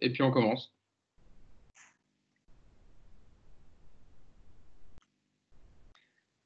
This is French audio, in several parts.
et puis on commence.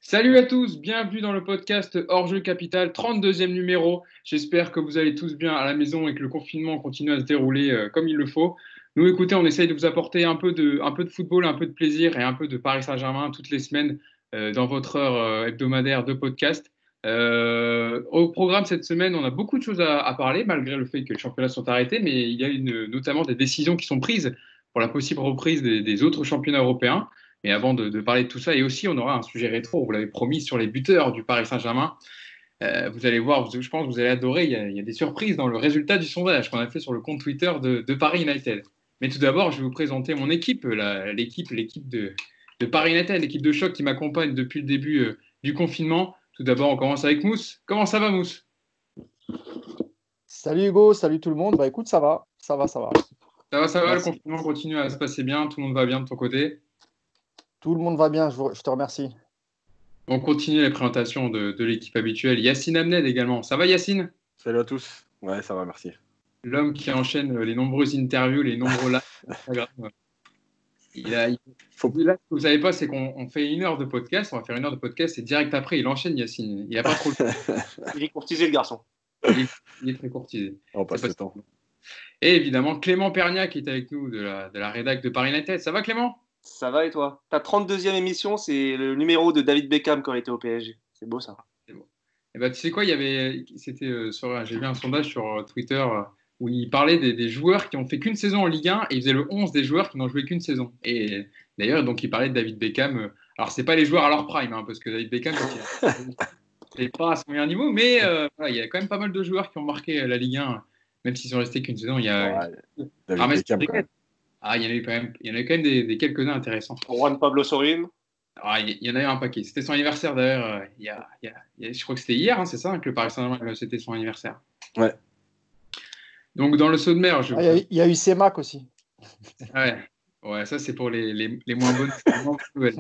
Salut à tous, bienvenue dans le podcast Hors-jeu Capital, 32e numéro. J'espère que vous allez tous bien à la maison et que le confinement continue à se dérouler comme il le faut. Nous, écoutez, on essaye de vous apporter un peu de football, un peu de plaisir et un peu de Paris Saint-Germain toutes les semaines dans votre heure hebdomadaire de podcast. Au programme cette semaine, on a beaucoup de choses à parler, malgré le fait que les championnats sont arrêtés, mais il y a notamment des décisions qui sont prises pour la possible reprise des autres championnats européens. Mais avant de parler de tout ça, et aussi on aura un sujet rétro, vous l'avez promis, sur les buteurs du Paris Saint-Germain. Vous allez voir, je pense que vous allez adorer, il y a des surprises dans le résultat du sondage qu'on a fait sur le compte Twitter de Paris United. Mais tout d'abord, je vais vous présenter mon équipe, l'équipe de Paris United, l'équipe de choc qui m'accompagne depuis le début du confinement. Tout d'abord, on commence avec Mousse. Comment ça va, Mousse? Salut Hugo, salut tout le monde. Bah écoute, ça va. Ça va, le Merci. confinement continue à se passer bien, tout le monde va bien de ton côté. Tout le monde va bien, je te remercie. On continue les présentations de l'équipe habituelle. Yacine Amned également. Ça va, Yacine? Salut à tous. Ouais, ça va, merci. L'homme qui enchaîne les nombreuses interviews, les nombreux lives Instagram. Là, ce que vous savez pas, c'est qu'on fait 1 heure de podcast. On va faire 1 heure de podcast et direct après, il enchaîne, Yacine. Il a pas trop le temps. Il est courtisé, le garçon. Il est très courtisé. On passe le temps. Et évidemment, Clément Pernia qui est avec nous de la rédac de Paris United. Ça va, Clément? Ça va et toi? Ta 32e émission, c'est le numéro de David Beckham quand il était au PSG. C'est beau ça. C'est bon. Et bah, tu sais quoi, j'ai vu un sondage sur Twitter où il parlait des joueurs qui ont fait qu'une saison en Ligue 1 et il faisait le 11 des joueurs qui n'ont joué qu'une saison. Et d'ailleurs, donc il parlait de David Beckham. Alors, c'est pas les joueurs à leur prime, parce que David Beckham, c'est pas à son meilleur niveau, mais voilà, il y a quand même pas mal de joueurs qui ont marqué la Ligue 1, même s'ils sont restés qu'une saison. Il y a David Beckham, quand même. il y en a quand même des quelques-uns intéressants. Juan Pablo Sorin. Il y en a eu un paquet. C'était son anniversaire d'ailleurs. Je crois que c'était hier, c'est ça, que le Paris Saint-Germain, c'était son anniversaire. Ouais. Donc dans le sommaire, Il y a eu CEMAC aussi. Ouais, ça c'est pour les moins bonnes nouvelles.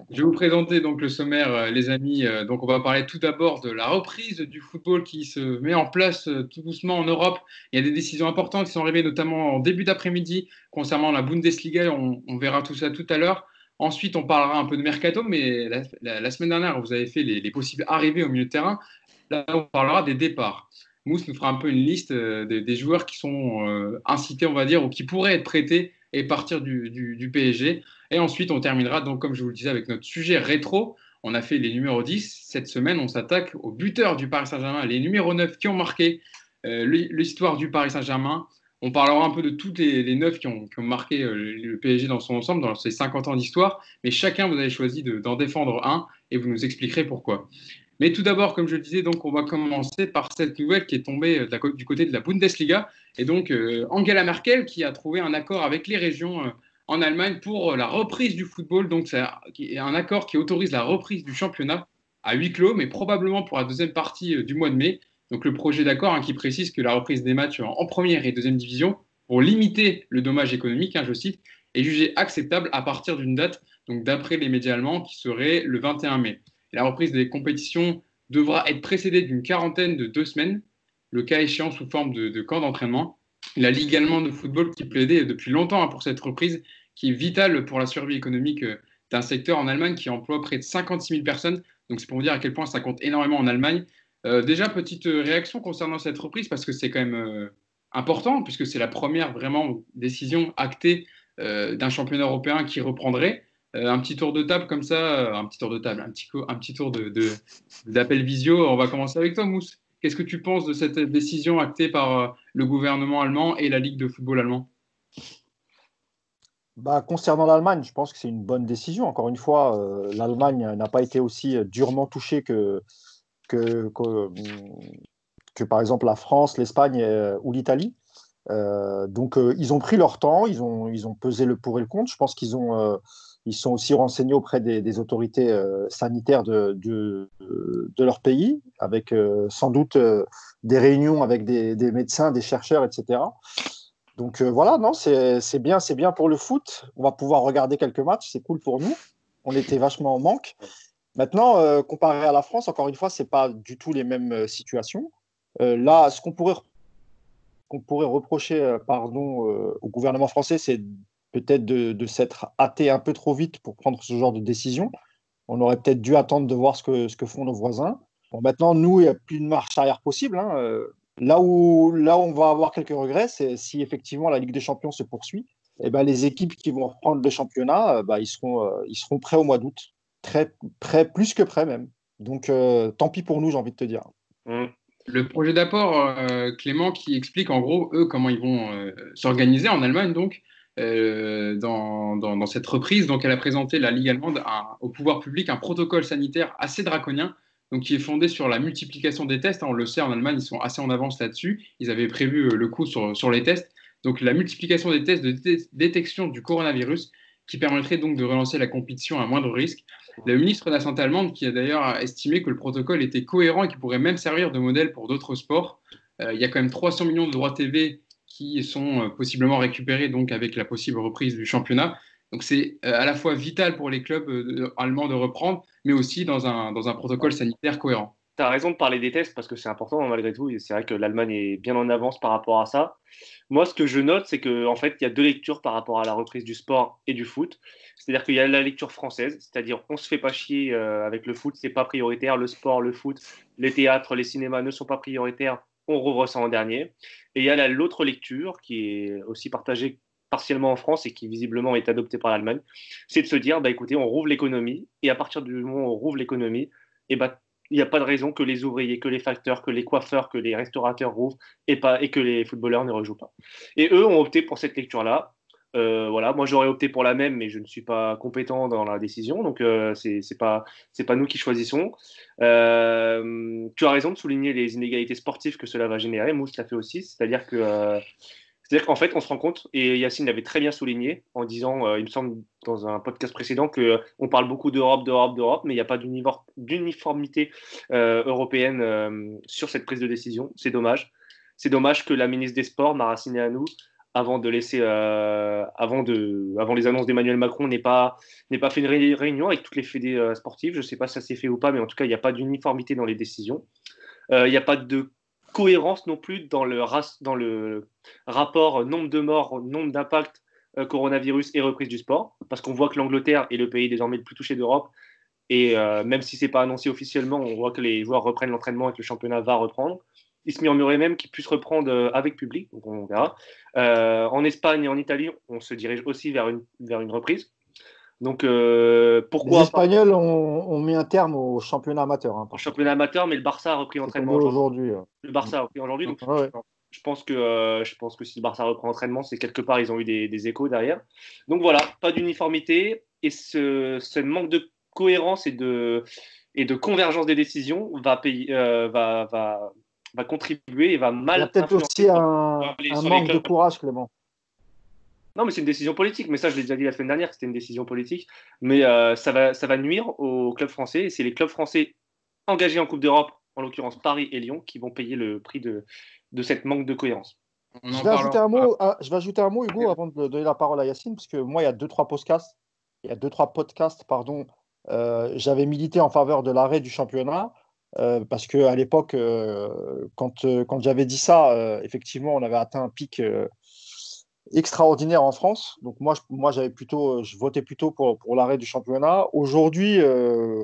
Je vais vous présenter donc le sommaire, les amis. Donc on va parler tout d'abord de la reprise du football qui se met en place tout doucement en Europe. Il y a des décisions importantes qui sont arrivées notamment en début d'après-midi concernant la Bundesliga. On verra tout ça tout à l'heure. Ensuite, on parlera un peu de mercato, mais la semaine dernière, vous avez fait les possibles arrivées au milieu de terrain. Là, on parlera des départs. Mousse nous fera un peu une liste des joueurs qui sont incités, on va dire, ou qui pourraient être prêtés et partir du PSG. Et ensuite, on terminera, donc, comme je vous le disais, avec notre sujet rétro. On a fait les numéros 10. Cette semaine, on s'attaque aux buteurs du Paris Saint-Germain, les numéros 9 qui ont marqué l'histoire du Paris Saint-Germain. On parlera un peu de toutes les 9 qui ont marqué le PSG dans son ensemble, dans ses 50 ans d'histoire. Mais chacun, vous avez choisi d'en défendre un et vous nous expliquerez pourquoi. Mais tout d'abord, comme je le disais, donc, on va commencer par cette nouvelle qui est tombée du côté de la Bundesliga. Et donc, Angela Merkel qui a trouvé un accord avec les régions en Allemagne pour la reprise du football. Donc, c'est un accord qui autorise la reprise du championnat à huis clos, mais probablement pour la deuxième partie du mois de mai. Donc, le projet d'accord qui précise que la reprise des matchs en première et deuxième division, pour limiter le dommage économique, je cite, est jugée acceptable à partir d'une date, donc d'après les médias allemands, qui serait le 21 mai. La reprise des compétitions devra être précédée d'une quarantaine de 2 semaines, le cas échéant sous forme de camp d'entraînement. La Ligue allemande de football qui plaidait depuis longtemps pour cette reprise, qui est vitale pour la survie économique d'un secteur en Allemagne qui emploie près de 56 000 personnes. Donc c'est pour vous dire à quel point ça compte énormément en Allemagne. Déjà, petite réaction concernant cette reprise, parce que c'est quand même important, puisque c'est la première vraiment décision actée d'un championnat européen qui reprendrait. Un petit tour de table comme ça, un petit tour d'appel visio. On va commencer avec toi, Mousse. Qu'est-ce que tu penses de cette décision actée par le gouvernement allemand et la Ligue de football allemand? Concernant l'Allemagne, je pense que c'est une bonne décision. Encore une fois, l'Allemagne n'a pas été aussi durement touchée que par exemple la France, l'Espagne ou l'Italie. Donc, ils ont pris leur temps, ils ont pesé le pour et le contre. Je pense ils sont aussi renseignés auprès des autorités sanitaires de leur pays, avec sans doute des réunions avec des médecins, des chercheurs, etc. Donc voilà, non, c'est bien pour le foot. On va pouvoir regarder quelques matchs, c'est cool pour nous. On était vachement en manque. Maintenant, comparé à la France, encore une fois, c'est pas du tout les mêmes situations. Là, ce qu'on pourrait qu'on pourrait reprocher au gouvernement français, c'est peut-être de s'être hâté un peu trop vite pour prendre ce genre de décision. On aurait peut-être dû attendre de voir ce que font nos voisins. Bon, maintenant, nous, il n'y a plus de marche arrière possible, hein. Là où on va avoir quelques regrets, c'est si effectivement la Ligue des Champions se poursuit, eh ben, les équipes qui vont reprendre le championnat, ils seront prêts au mois d'août. Très prêts, plus que prêts même. Donc, tant pis pour nous, j'ai envie de te dire. Le projet d'apport, Clément, qui explique en gros, eux, comment ils vont s'organiser en Allemagne, donc, dans cette reprise. Donc, elle a présenté, la Ligue allemande, au pouvoir public, un protocole sanitaire assez draconien, donc, qui est fondé sur la multiplication des tests. On le sait, en Allemagne, ils sont assez en avance là-dessus. Ils avaient prévu le coup sur les tests. Donc, la multiplication des tests de détection du coronavirus, qui permettrait donc de relancer la compétition à moindre risque. Le ministre de la Santé allemande qui a d'ailleurs estimé que le protocole était cohérent et qu'il pourrait même servir de modèle pour d'autres sports. Il y a quand même 300 millions de droits TV qui sont possiblement récupérés donc avec la possible reprise du championnat. Donc c'est à la fois vital pour les clubs allemands de reprendre, mais aussi dans un protocole sanitaire cohérent. Tu as raison de parler des tests parce que c'est important malgré tout. Et c'est vrai que l'Allemagne est bien en avance par rapport à ça. Moi, ce que je note, c'est qu'en fait, il y a deux lectures par rapport à la reprise du sport et du foot. C'est-à-dire qu'il y a la lecture française, c'est-à-dire on se fait pas chier avec le foot, c'est pas prioritaire. Le sport, le foot, les théâtres, les cinémas ne sont pas prioritaires. On rouvre ça en dernier. Et il y a l'autre lecture qui est aussi partagée partiellement en France et qui visiblement est adoptée par l'Allemagne, c'est de se dire, bah, écoutez, on rouvre l'économie et à partir du moment où on rouvre l'économie, et bah, il n'y a pas de raison que les ouvriers, que les facteurs, que les coiffeurs, que les restaurateurs rouvrent et que les footballeurs ne rejouent pas. Et eux ont opté pour cette lecture-là. Voilà, moi j'aurais opté pour la même, mais je ne suis pas compétent dans la décision, donc c'est pas nous qui choisissons. Tu as raison de souligner les inégalités sportives que cela va générer. Mousse l'a fait aussi, c'est-à-dire qu'en fait, on se rend compte, et Yacine l'avait très bien souligné en disant, il me semble, dans un podcast précédent, qu'on parle beaucoup d'Europe, mais il n'y a pas d'uniformité européenne sur cette prise de décision. C'est dommage. C'est dommage que la ministre des Sports, Mara Cineanu, avant les annonces d'Emmanuel Macron, n'ait pas fait une réunion avec toutes les fédés sportives. Je ne sais pas si ça s'est fait ou pas, mais en tout cas, il n'y a pas d'uniformité dans les décisions. Il n'y a pas de cohérence non plus dans le rapport nombre de morts, nombre d'impacts coronavirus et reprise du sport, parce qu'on voit que l'Angleterre est le pays désormais le plus touché d'Europe, et même si ce n'est pas annoncé officiellement, on voit que les joueurs reprennent l'entraînement et que le championnat va reprendre. Il se murmurait même qu'il puisse reprendre avec public, donc on verra. En Espagne et en Italie, on se dirige aussi vers une reprise. Donc, pourquoi les Espagnols ont mis un terme au championnat amateur. Hein, au championnat amateur, mais le Barça a repris l'entraînement aujourd'hui. Le Barça a repris aujourd'hui. Donc, je pense que si le Barça reprend l'entraînement, c'est quelque part, ils ont eu des échos derrière. Donc voilà, pas d'uniformité. Et ce manque de cohérence et de convergence des décisions va contribuer et va mal. Il y a peut-être aussi un manque de courage, Clément. Non, mais c'est une décision politique. Mais ça, je l'ai déjà dit la semaine dernière, que c'était une décision politique. Mais ça va nuire aux clubs français. Et c'est les clubs français engagés en Coupe d'Europe, en l'occurrence Paris et Lyon, qui vont payer le prix de cette manque de cohérence. Je vais ajouter un mot, Hugo, avant de donner la parole à Yacine, parce que moi, il y a deux, trois podcasts, j'avais milité en faveur de l'arrêt du championnat. Parce qu'à l'époque, quand j'avais dit ça, effectivement, on avait atteint un pic extraordinaire en France. Donc moi, je votais plutôt pour l'arrêt du championnat. Aujourd'hui,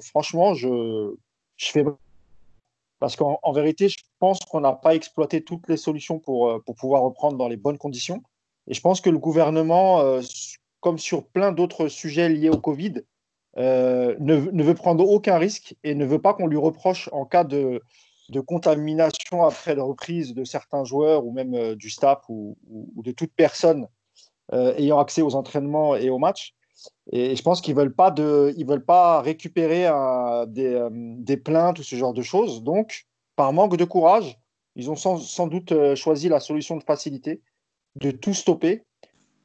franchement, je fais... Parce qu'en vérité, je pense qu'on n'a pas exploité toutes les solutions pour pouvoir reprendre dans les bonnes conditions. Et je pense que le gouvernement, comme sur plein d'autres sujets liés au Covid, ne veut prendre aucun risque et ne veut pas qu'on lui reproche en cas de contamination après la reprise de certains joueurs ou même du staff ou de toute personne ayant accès aux entraînements et aux matchs. Et je pense qu'ils veulent pas récupérer des plaintes ou ce genre de choses. Donc, par manque de courage, ils ont sans doute choisi la solution de facilité, de tout stopper.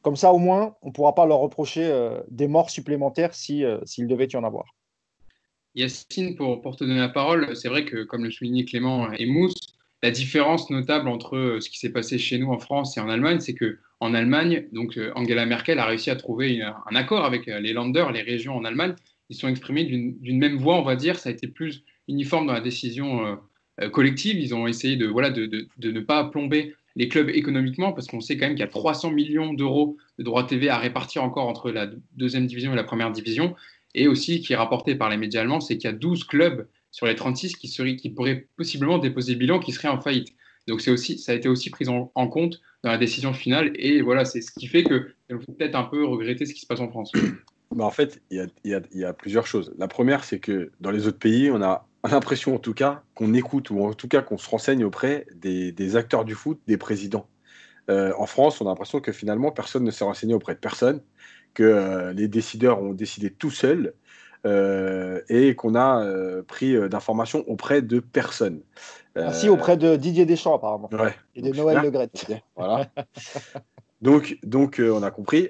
Comme ça, au moins, on ne pourra pas leur reprocher des morts supplémentaires s'il devait y en avoir. Yacine, pour te donner la parole, c'est vrai que, comme le soulignait Clément et Mousse, la différence notable entre ce qui s'est passé chez nous en France et en Allemagne, c'est qu'en Allemagne, donc, Angela Merkel a réussi à trouver un accord avec les Länder, les régions en Allemagne. Ils sont exprimés d'une même voix, on va dire. Ça a été plus uniforme dans la décision collective. Ils ont essayé de ne pas plomber les clubs économiquement, parce qu'on sait quand même qu'il y a 300 millions d'euros de droits TV à répartir encore entre la deuxième division et la première division. Et aussi, qui est rapporté par les médias allemands, c'est qu'il y a 12 clubs sur les 36 qui pourraient possiblement déposer le bilan, qui seraient en faillite. Donc ça a été aussi pris en compte dans la décision finale. Et voilà, c'est ce qui fait que il faut peut-être un peu regretter ce qui se passe en France. Bah, en fait, il y a plusieurs choses. La première, c'est que dans les autres pays, on a l'impression en tout cas qu'on écoute ou en tout cas qu'on se renseigne auprès des acteurs du foot, des présidents. En France, on a l'impression que finalement, personne ne s'est renseigné auprès de personne, que les décideurs ont décidé tout seuls et qu'on a pris d'informations auprès de personne. Ainsi auprès de Didier Deschamps, apparemment. Ouais, Et de Noël Le Graët. Okay, voilà. Donc on a compris.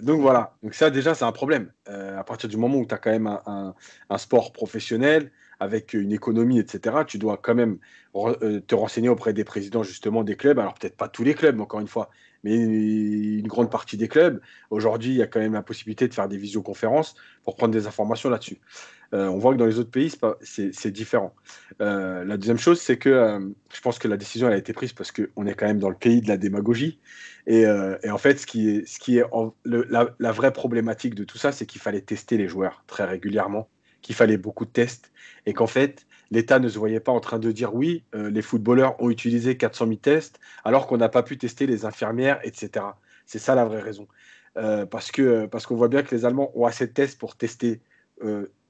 Donc voilà. Donc ça, déjà, c'est un problème. À partir du moment où tu as quand même un sport professionnel, avec une économie, etc., tu dois quand même te renseigner auprès des présidents, justement, des clubs. Alors, peut-être pas tous les clubs, encore une fois, mais une grande partie des clubs. Aujourd'hui, il y a quand même la possibilité de faire des visioconférences pour prendre des informations là-dessus. On voit que dans les autres pays, c'est différent. La deuxième chose, c'est que je pense que la décision elle a été prise parce qu'on est quand même dans le pays de la démagogie. Et en fait, ce qui est la vraie problématique de tout ça, c'est qu'il fallait tester les joueurs très régulièrement, qu'il fallait beaucoup de tests, et qu'en fait, l'État ne se voyait pas en train de dire oui, les footballeurs ont utilisé 400 000 tests, alors qu'on n'a pas pu tester les infirmières, etc. C'est ça la vraie raison. Parce qu'on voit bien que les Allemands ont assez de tests pour tester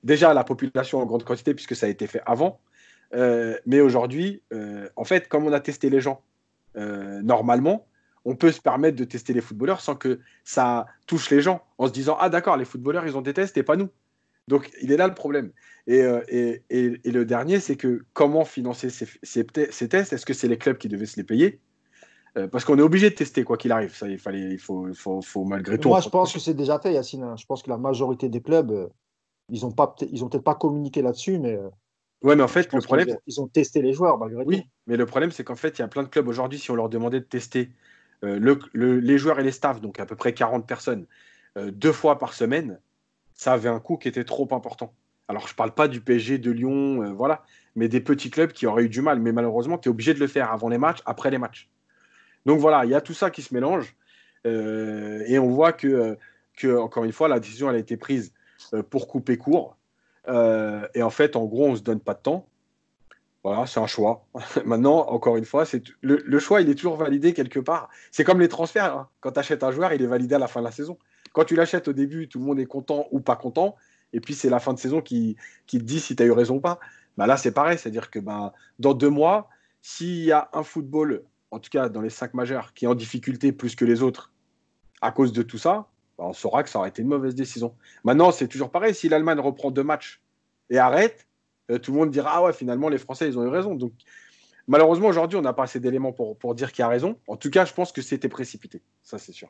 déjà la population en grande quantité, puisque ça a été fait avant. Mais aujourd'hui, en fait, comme on a testé les gens normalement, on peut se permettre de tester les footballeurs sans que ça touche les gens, en se disant « Ah d'accord, les footballeurs, ils ont des tests et pas nous ». Donc, il est là le problème. Et le dernier, c'est que comment financer ces tests? Est-ce que c'est les clubs qui devaient se les payer? Parce qu'on est obligé de tester, quoi qu'il arrive. Ça, il faut malgré tout... Moi, je pense que c'est déjà fait, Yacine. Je pense que la majorité des clubs, ils ont peut-être pas communiqué là-dessus, mais... Ouais, mais en fait, le problème... Ils ont testé les joueurs, malgré tout. Oui, mais le problème, c'est qu'en fait, il y a plein de clubs aujourd'hui, si on leur demandait de tester les joueurs et les staffs, donc à peu près 40 personnes, 2 fois par semaine, ça avait un coût qui était trop important. Alors, je ne parle pas du PSG, de Lyon, voilà, mais des petits clubs qui auraient eu du mal. Mais malheureusement, tu es obligé de le faire avant les matchs, après les matchs. Donc voilà, il y a tout ça qui se mélange. Et on voit que, encore une fois, la décision elle a été prise pour couper court. Et en fait, en gros, on ne se donne pas de temps. Voilà, c'est un choix. Maintenant, encore une fois, le choix, il est toujours validé quelque part. C'est comme les transferts. Hein. Quand tu achètes un joueur, il est validé à la fin de la saison. Quand tu l'achètes au début, tout le monde est content ou pas content. Et puis, c'est la fin de saison qui te dit si tu as eu raison ou pas. Bah là, c'est pareil. C'est-à-dire que dans 2 mois, s'il y a un football, en tout cas dans les 5 majeurs, qui est en difficulté plus que les autres à cause de tout ça, bah on saura que ça aurait été une mauvaise décision. Maintenant, c'est toujours pareil. Si l'Allemagne reprend 2 matchs et arrête, tout le monde dira « Ah ouais, finalement, les Français, ils ont eu raison. » Donc, malheureusement, aujourd'hui, on n'a pas assez d'éléments pour dire qu'il a raison. En tout cas, je pense que c'était précipité. Ça, c'est sûr.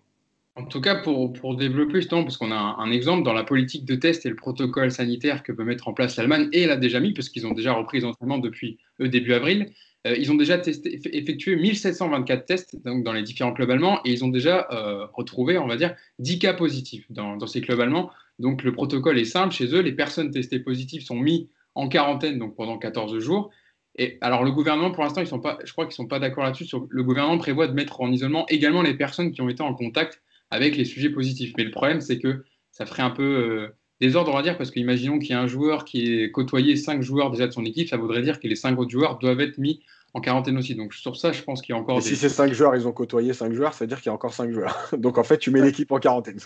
En tout cas, pour développer justement, parce qu'on a un exemple dans la politique de test et le protocole sanitaire que peut mettre en place l'Allemagne, et l'a déjà mis, parce qu'ils ont déjà repris les entraînements depuis début avril. Ils ont déjà effectué 1724 tests donc, dans les différents clubs allemands, et ils ont déjà retrouvé, on va dire, 10 cas positifs dans ces clubs allemands. Donc le protocole est simple chez eux, les personnes testées positives sont mises en quarantaine donc pendant 14 jours. Et alors le gouvernement, pour l'instant, je crois qu'ils ne sont pas d'accord là-dessus. Le gouvernement prévoit de mettre en isolement également les personnes qui ont été en contact avec les sujets positifs. Mais le problème, c'est que ça ferait un peu désordre, on va dire, parce qu'imaginons qu'il y a un joueur qui ait côtoyé 5 joueurs déjà de son équipe, ça voudrait dire que les 5 autres joueurs doivent être mis en quarantaine aussi. Donc sur ça, je pense qu'il y a encore si ces 5 joueurs, ils ont côtoyé 5 joueurs, ça veut dire qu'il y a encore 5 joueurs. Donc en fait, tu mets l'équipe en quarantaine.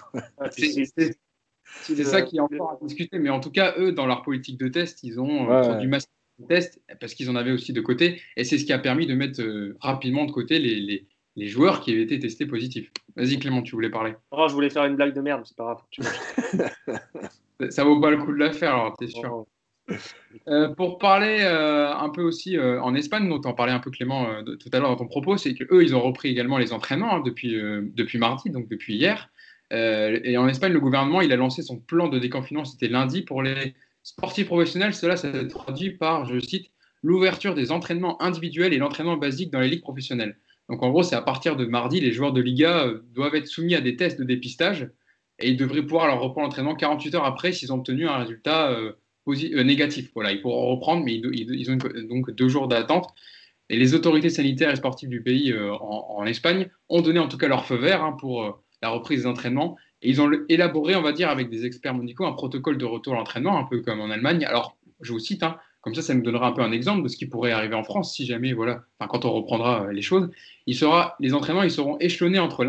C'est ça qui est encore à discuter. Mais en tout cas, eux, dans leur politique de test, ils ont produit massivement de tests parce qu'ils en avaient aussi de côté. Et c'est ce qui a permis de mettre rapidement de côté les joueurs qui avaient été testés positifs. Vas-y Clément, tu voulais parler. Oh, je voulais faire une blague de merde, c'est pas grave. Ça vaut pas le coup de la faire, alors t'es sûr. Pour parler un peu aussi en Espagne, dont tu en parlais un peu Clément tout à l'heure dans ton propos, c'est qu'eux, ils ont repris également les entraînements depuis mardi, donc depuis hier. Et en Espagne, le gouvernement, il a lancé son plan de déconfinement, c'était lundi, pour les sportifs professionnels. Cela s'est traduit par, je cite, l'ouverture des entraînements individuels et l'entraînement basique dans les ligues professionnelles. Donc en gros, c'est à partir de mardi, les joueurs de Liga doivent être soumis à des tests de dépistage et ils devraient pouvoir leur reprendre l'entraînement 48 heures après s'ils ont obtenu un résultat négatif. Voilà, ils pourront reprendre, mais ils ont donc 2 jours d'attente. Et les autorités sanitaires et sportives du pays en Espagne ont donné en tout cas leur feu vert pour la reprise des entraînements. Et ils ont élaboré, on va dire, avec des experts médicaux, un protocole de retour à l'entraînement, un peu comme en Allemagne. Alors, je vous cite, comme ça nous donnera un peu un exemple de ce qui pourrait arriver en France si jamais, voilà, enfin, quand on reprendra les choses. Les entraînements ils seront échelonnés entre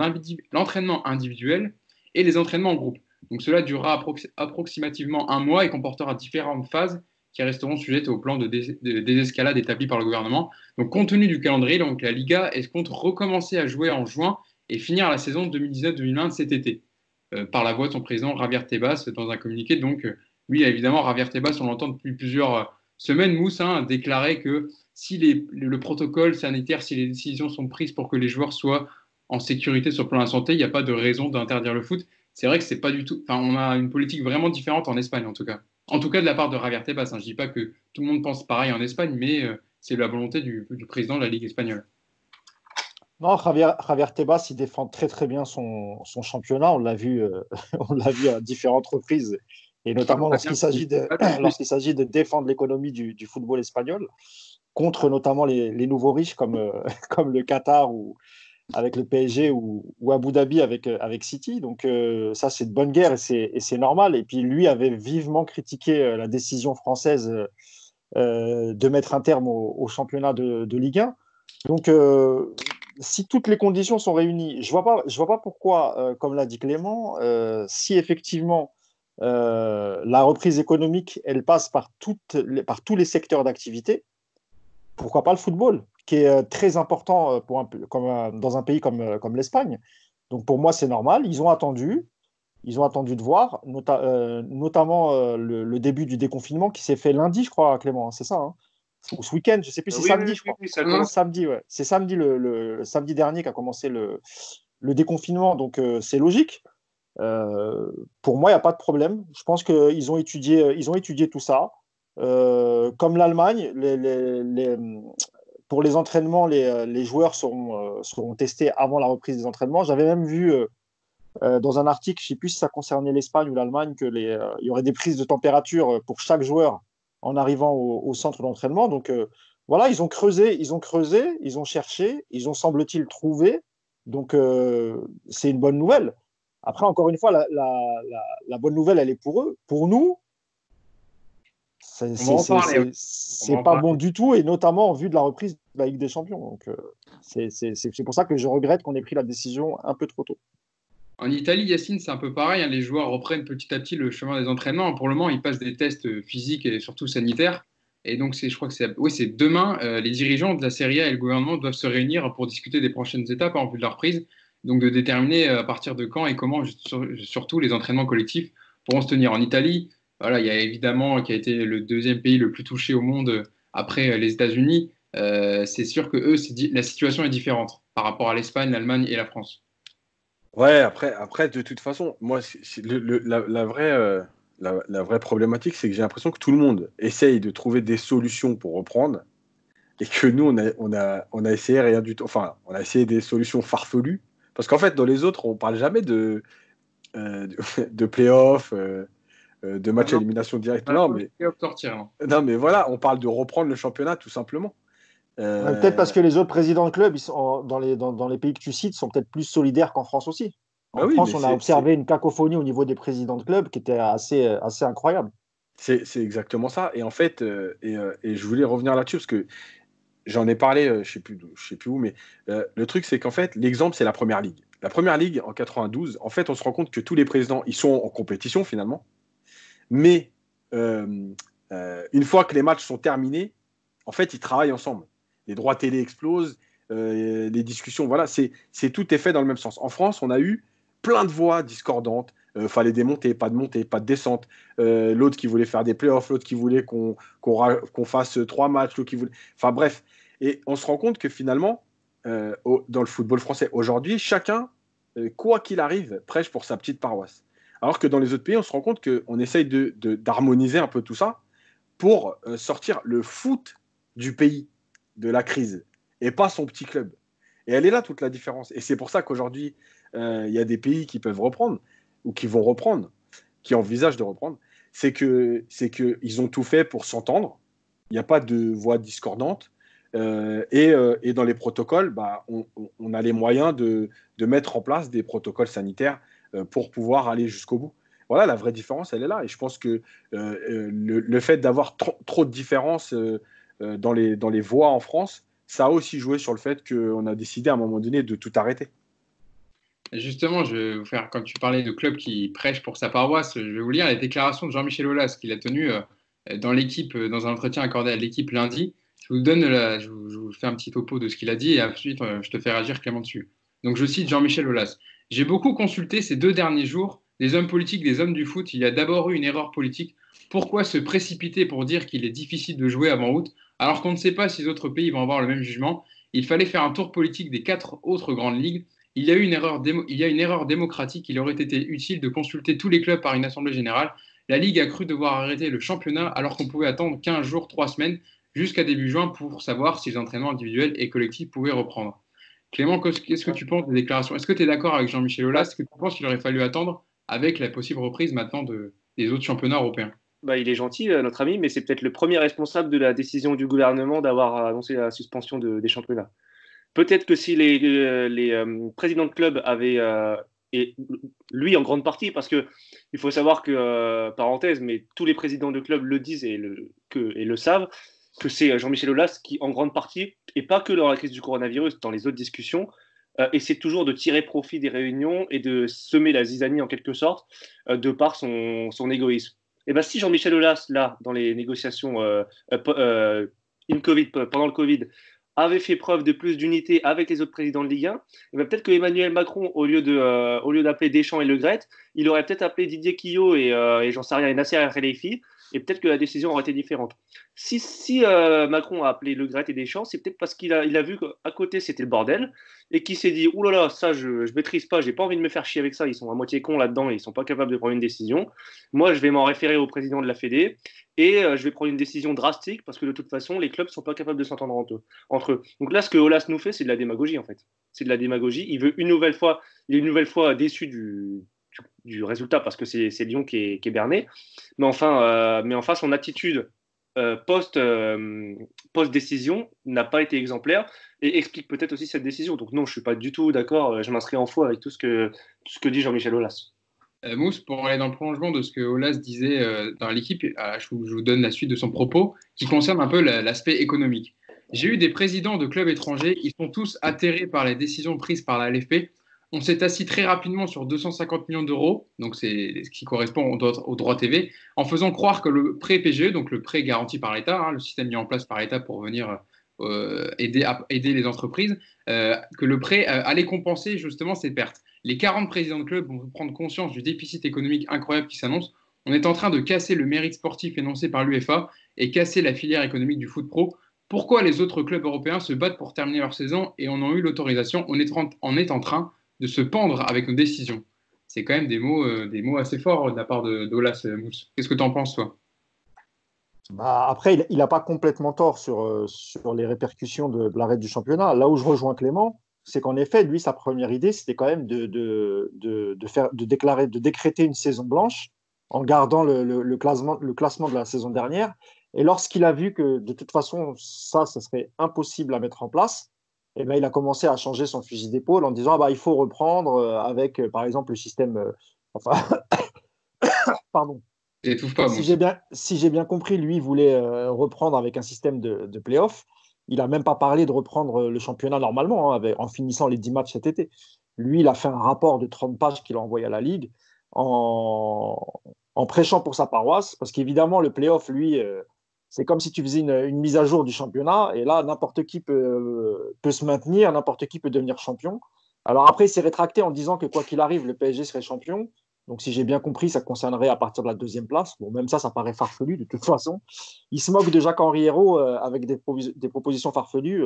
l'entraînement individuel et les entraînements en groupe. Donc cela durera approximativement un mois et comportera différentes phases qui resteront sujettes au plan de désescalade établi par le gouvernement. Donc, compte tenu du calendrier, donc, la Liga compte recommencer à jouer en juin et finir la saison 2019-2020 cet été, par la voix de son président Javier Tebas dans un communiqué. Donc, lui, évidemment, Javier Tebas, on l'entend depuis plusieurs semaines, Mousse a déclaré que si le protocole sanitaire, si les décisions sont prises pour que les joueurs soient en sécurité sur le plan de la santé, il n'y a pas de raison d'interdire le foot. C'est vrai que c'est pas du tout. Enfin, on a une politique vraiment différente en Espagne, en tout cas. En tout cas, de la part de Javier Tebas. Je ne dis pas que tout le monde pense pareil en Espagne, mais c'est la volonté du président de la Ligue espagnole. Non, Javier Tebas, il défend très très bien son championnat. On l'a vu, on l'a vu à différentes reprises, et notamment lorsqu'il s'agit de défendre l'économie du football espagnol contre notamment les nouveaux riches comme, comme le Qatar ou avec le PSG ou Abu Dhabi avec City. Donc ça, c'est de bonne guerre et c'est normal. Et puis lui avait vivement critiqué la décision française de mettre un terme au championnat de Ligue 1. Donc si toutes les conditions sont réunies, je vois pas pourquoi, comme l'a dit Clément, si effectivement la reprise économique, elle passe par tous les secteurs d'activité, pourquoi pas le football, qui est très important dans un pays comme l'Espagne. Donc pour moi, c'est normal. Ils ont attendu de voir, notamment le début du déconfinement qui s'est fait lundi, je crois, Clément, c'est ça, hein, ou ce week-end, je ne sais plus, c'est samedi, je crois. Ça commence. Samedi, ouais. C'est samedi, le samedi dernier qu'a commencé le déconfinement, donc c'est logique. Pour moi, il n'y a pas de problème. Je pense qu'ils ont étudié tout ça. Comme l'Allemagne, pour les entraînements, les joueurs seront testés avant la reprise des entraînements. J'avais même vu dans un article, je ne sais plus si ça concernait l'Espagne ou l'Allemagne, il y aurait des prises de température pour chaque joueur en arrivant au centre d'entraînement. Donc voilà, ils ont creusé, ils ont cherché, ils ont semble-t-il trouvé. Donc c'est une bonne nouvelle. Après, encore une fois, la bonne nouvelle, elle est pour eux. Pour nous, c'est pas bon du tout, et notamment en vue de la reprise de la Ligue des Champions. Donc c'est pour ça que je regrette qu'on ait pris la décision un peu trop tôt. En Italie, Yacine, c'est un peu pareil. Les joueurs reprennent petit à petit le chemin des entraînements. Pour le moment, ils passent des tests physiques et surtout sanitaires. Et donc, je crois que c'est demain, les dirigeants de la Serie A et le gouvernement doivent se réunir pour discuter des prochaines étapes en vue de la reprise. Donc, de déterminer à partir de quand et comment, surtout, les entraînements collectifs pourront se tenir. En Italie, voilà, il y a évidemment qui a été le deuxième pays le plus touché au monde après les États-Unis. C'est sûr que eux, la situation est différente par rapport à l'Espagne, l'Allemagne et la France. Ouais, après, de toute façon, moi, la vraie problématique, c'est que j'ai l'impression que tout le monde essaye de trouver des solutions pour reprendre, et que nous, on a essayé rien du tout. Enfin, on a essayé des solutions farfelues, parce qu'en fait, dans les autres, on parle jamais de play-off, de match à élimination directe. Non, mais voilà, on parle de reprendre le championnat, tout simplement. Peut-être parce que les autres présidents de clubs, dans les pays que tu cites, sont peut-être plus solidaires qu'en France aussi. En France, on a observé une cacophonie au niveau des présidents de clubs qui était assez incroyable. C'est exactement ça. Et en fait, et je voulais revenir là-dessus parce que j'en ai parlé, je sais plus où, mais le truc, c'est qu'en fait, l'exemple, c'est la Première Ligue. La Première Ligue, en 92, en fait, on se rend compte que tous les présidents, ils sont en compétition finalement. Mais une fois que les matchs sont terminés, en fait, ils travaillent ensemble. Les droits télé explosent, les discussions, voilà, tout est fait dans le même sens. En France, on a eu plein de voix discordantes. Fallait des montées, pas de descente. L'autre qui voulait faire des playoffs, l'autre qui voulait qu'on fasse 3 matchs, l'autre qui voulait... Enfin bref. Et on se rend compte que finalement, dans le football français aujourd'hui, chacun, quoi qu'il arrive, prêche pour sa petite paroisse. Alors que dans les autres pays, on se rend compte qu'on essaye d'harmoniser un peu tout ça pour sortir le foot du pays de la crise et pas son petit club. Et elle est là toute la différence. Et c'est pour ça qu'aujourd'hui, il y a des pays qui peuvent reprendre ou qui vont reprendre, qui envisagent de reprendre. C'est qu'ils ont tout fait pour s'entendre. Il n'y a pas de voix discordantes. Et dans les protocoles, on a les moyens de mettre en place des protocoles sanitaires pour pouvoir aller jusqu'au bout. Voilà, la vraie différence, elle est là. Et je pense que le fait d'avoir trop de différences dans les voies en France, ça a aussi joué sur le fait qu'on a décidé à un moment donné de tout arrêter. Justement, je vais vous faire, quand tu parlais de club qui prêche pour sa paroisse, je vais vous lire la déclaration de Jean-Michel Aulas qu'il a tenue dans l'équipe, dans un entretien accordé à l'équipe lundi. Je vous fais un petit topo de ce qu'il a dit et ensuite je te fais réagir Clément dessus. Donc je cite Jean-Michel Aulas. J'ai beaucoup consulté ces 2 derniers jours des hommes politiques, des hommes du foot. Il y a d'abord eu une erreur politique. Pourquoi se précipiter pour dire qu'il est difficile de jouer avant août alors qu'on ne sait pas si les autres pays vont avoir le même jugement? Il fallait faire un tour politique des 4 autres grandes ligues. Il y a une erreur démocratique. Il aurait été utile de consulter tous les clubs par une assemblée générale. La Ligue a cru devoir arrêter le championnat alors qu'on pouvait attendre 15 jours, 3 semaines jusqu'à début juin pour savoir si les entraînements individuels et collectifs pouvaient reprendre. Clément, qu'est-ce que tu penses des déclarations? Est-ce que tu es d'accord avec Jean-Michel Aulas? Est-ce que tu penses qu'il aurait fallu attendre avec la possible reprise maintenant des autres championnats européens? Il est gentil, notre ami, mais c'est peut-être le premier responsable de la décision du gouvernement d'avoir annoncé la suspension des championnats. Peut-être que si les présidents de club avaient, et lui en grande partie, parce qu'il faut savoir que, parenthèse, mais tous les présidents de club le disent et le savent, que c'est Jean-Michel Aulas qui, en grande partie, et pas que dans la crise du coronavirus, dans les autres discussions, essaie toujours de tirer profit des réunions et de semer la zizanie en quelque sorte, de par son égoïsme. Et bien si Jean-Michel Aulas, là, dans les négociations in-Covid, pendant le Covid, avait fait preuve de plus d'unité avec les autres présidents de Ligue 1, et peut-être que Emmanuel Macron, au lieu d'appeler Deschamps et Le Gret, il aurait peut-être appelé Didier Quillot et j'en sais rien, et Nasser El-Khelaifi, et peut-être que la décision aurait été différente. Si Macron a appelé Le Gret et Deschamps, c'est peut-être parce qu'il a vu qu'à côté c'était le bordel, et qu'il s'est dit, oulala, ça je maîtrise pas, j'ai pas envie de me faire chier avec ça, ils sont à moitié cons là-dedans, et ils sont pas capables de prendre une décision. Moi, je vais m'en référer au président de la Fédé, et je vais prendre une décision drastique, parce que de toute façon, les clubs sont pas capables de s'entendre entre eux. Donc là, ce que Aulas nous fait, c'est de la démagogie, en fait. C'est de la démagogie. Il est une nouvelle fois déçu du résultat, parce que c'est Lyon qui est berné. Mais enfin, son attitude post-décision n'a pas été exemplaire et explique peut-être aussi cette décision. Donc non, je ne suis pas du tout d'accord. Je m'inscris en faux avec tout ce que dit Jean-Michel Aulas. Mousse, pour aller dans le prolongement de ce que Aulas disait dans l'équipe, je vous donne la suite de son propos qui concerne un peu l'aspect économique. J'ai eu des présidents de clubs étrangers, ils sont tous atterrés par les décisions prises par la LFP. On s'est assis très rapidement sur 250 millions d'euros, donc c'est ce qui correspond au droit TV, en faisant croire que le prêt PGE, donc le prêt garanti par l'État, le système mis en place par l'État pour venir aider les entreprises, que le prêt allait compenser justement ces pertes. Les 40 présidents de club vont prendre conscience du déficit économique incroyable qui s'annonce. On est en train de casser le mérite sportif énoncé par l'UEFA et casser la filière économique du foot pro. Pourquoi les autres clubs européens se battent pour terminer leur saison et en ont eu l'autorisation? On est en train de se pendre avec nos décisions. C'est quand même des mots assez forts de la part d'Aulas Mousse. Qu'est-ce que tu en penses, toi? Après, il n'a pas complètement tort sur les répercussions de l'arrêt du championnat. Là où je rejoins Clément, c'est qu'en effet, lui, sa première idée, c'était quand même de décréter une saison blanche en gardant le classement de la saison dernière. Et lorsqu'il a vu que de toute façon, ça serait impossible à mettre en place, eh ben, il a commencé à changer son fusil d'épaule en disant il faut reprendre avec, par exemple, le système. Pardon. T'étouffes pas, Si j'ai bien compris, lui, il voulait reprendre avec un système de play-off. Il n'a même pas parlé de reprendre le championnat normalement, en finissant les 10 matchs cet été. Lui, il a fait un rapport de 30 pages qu'il a envoyé à la Ligue en prêchant pour sa paroisse, parce qu'évidemment, le play-off, lui, c'est comme si tu faisais une mise à jour du championnat, et là, n'importe qui peut se maintenir, n'importe qui peut devenir champion. Alors après, il s'est rétracté en disant que quoi qu'il arrive, le PSG serait champion. Donc, si j'ai bien compris, ça concernerait à partir de la 2e place. Bon, même ça paraît farfelu de toute façon. Il se moque de Jacques-Henri Hérault avec des propositions farfelues.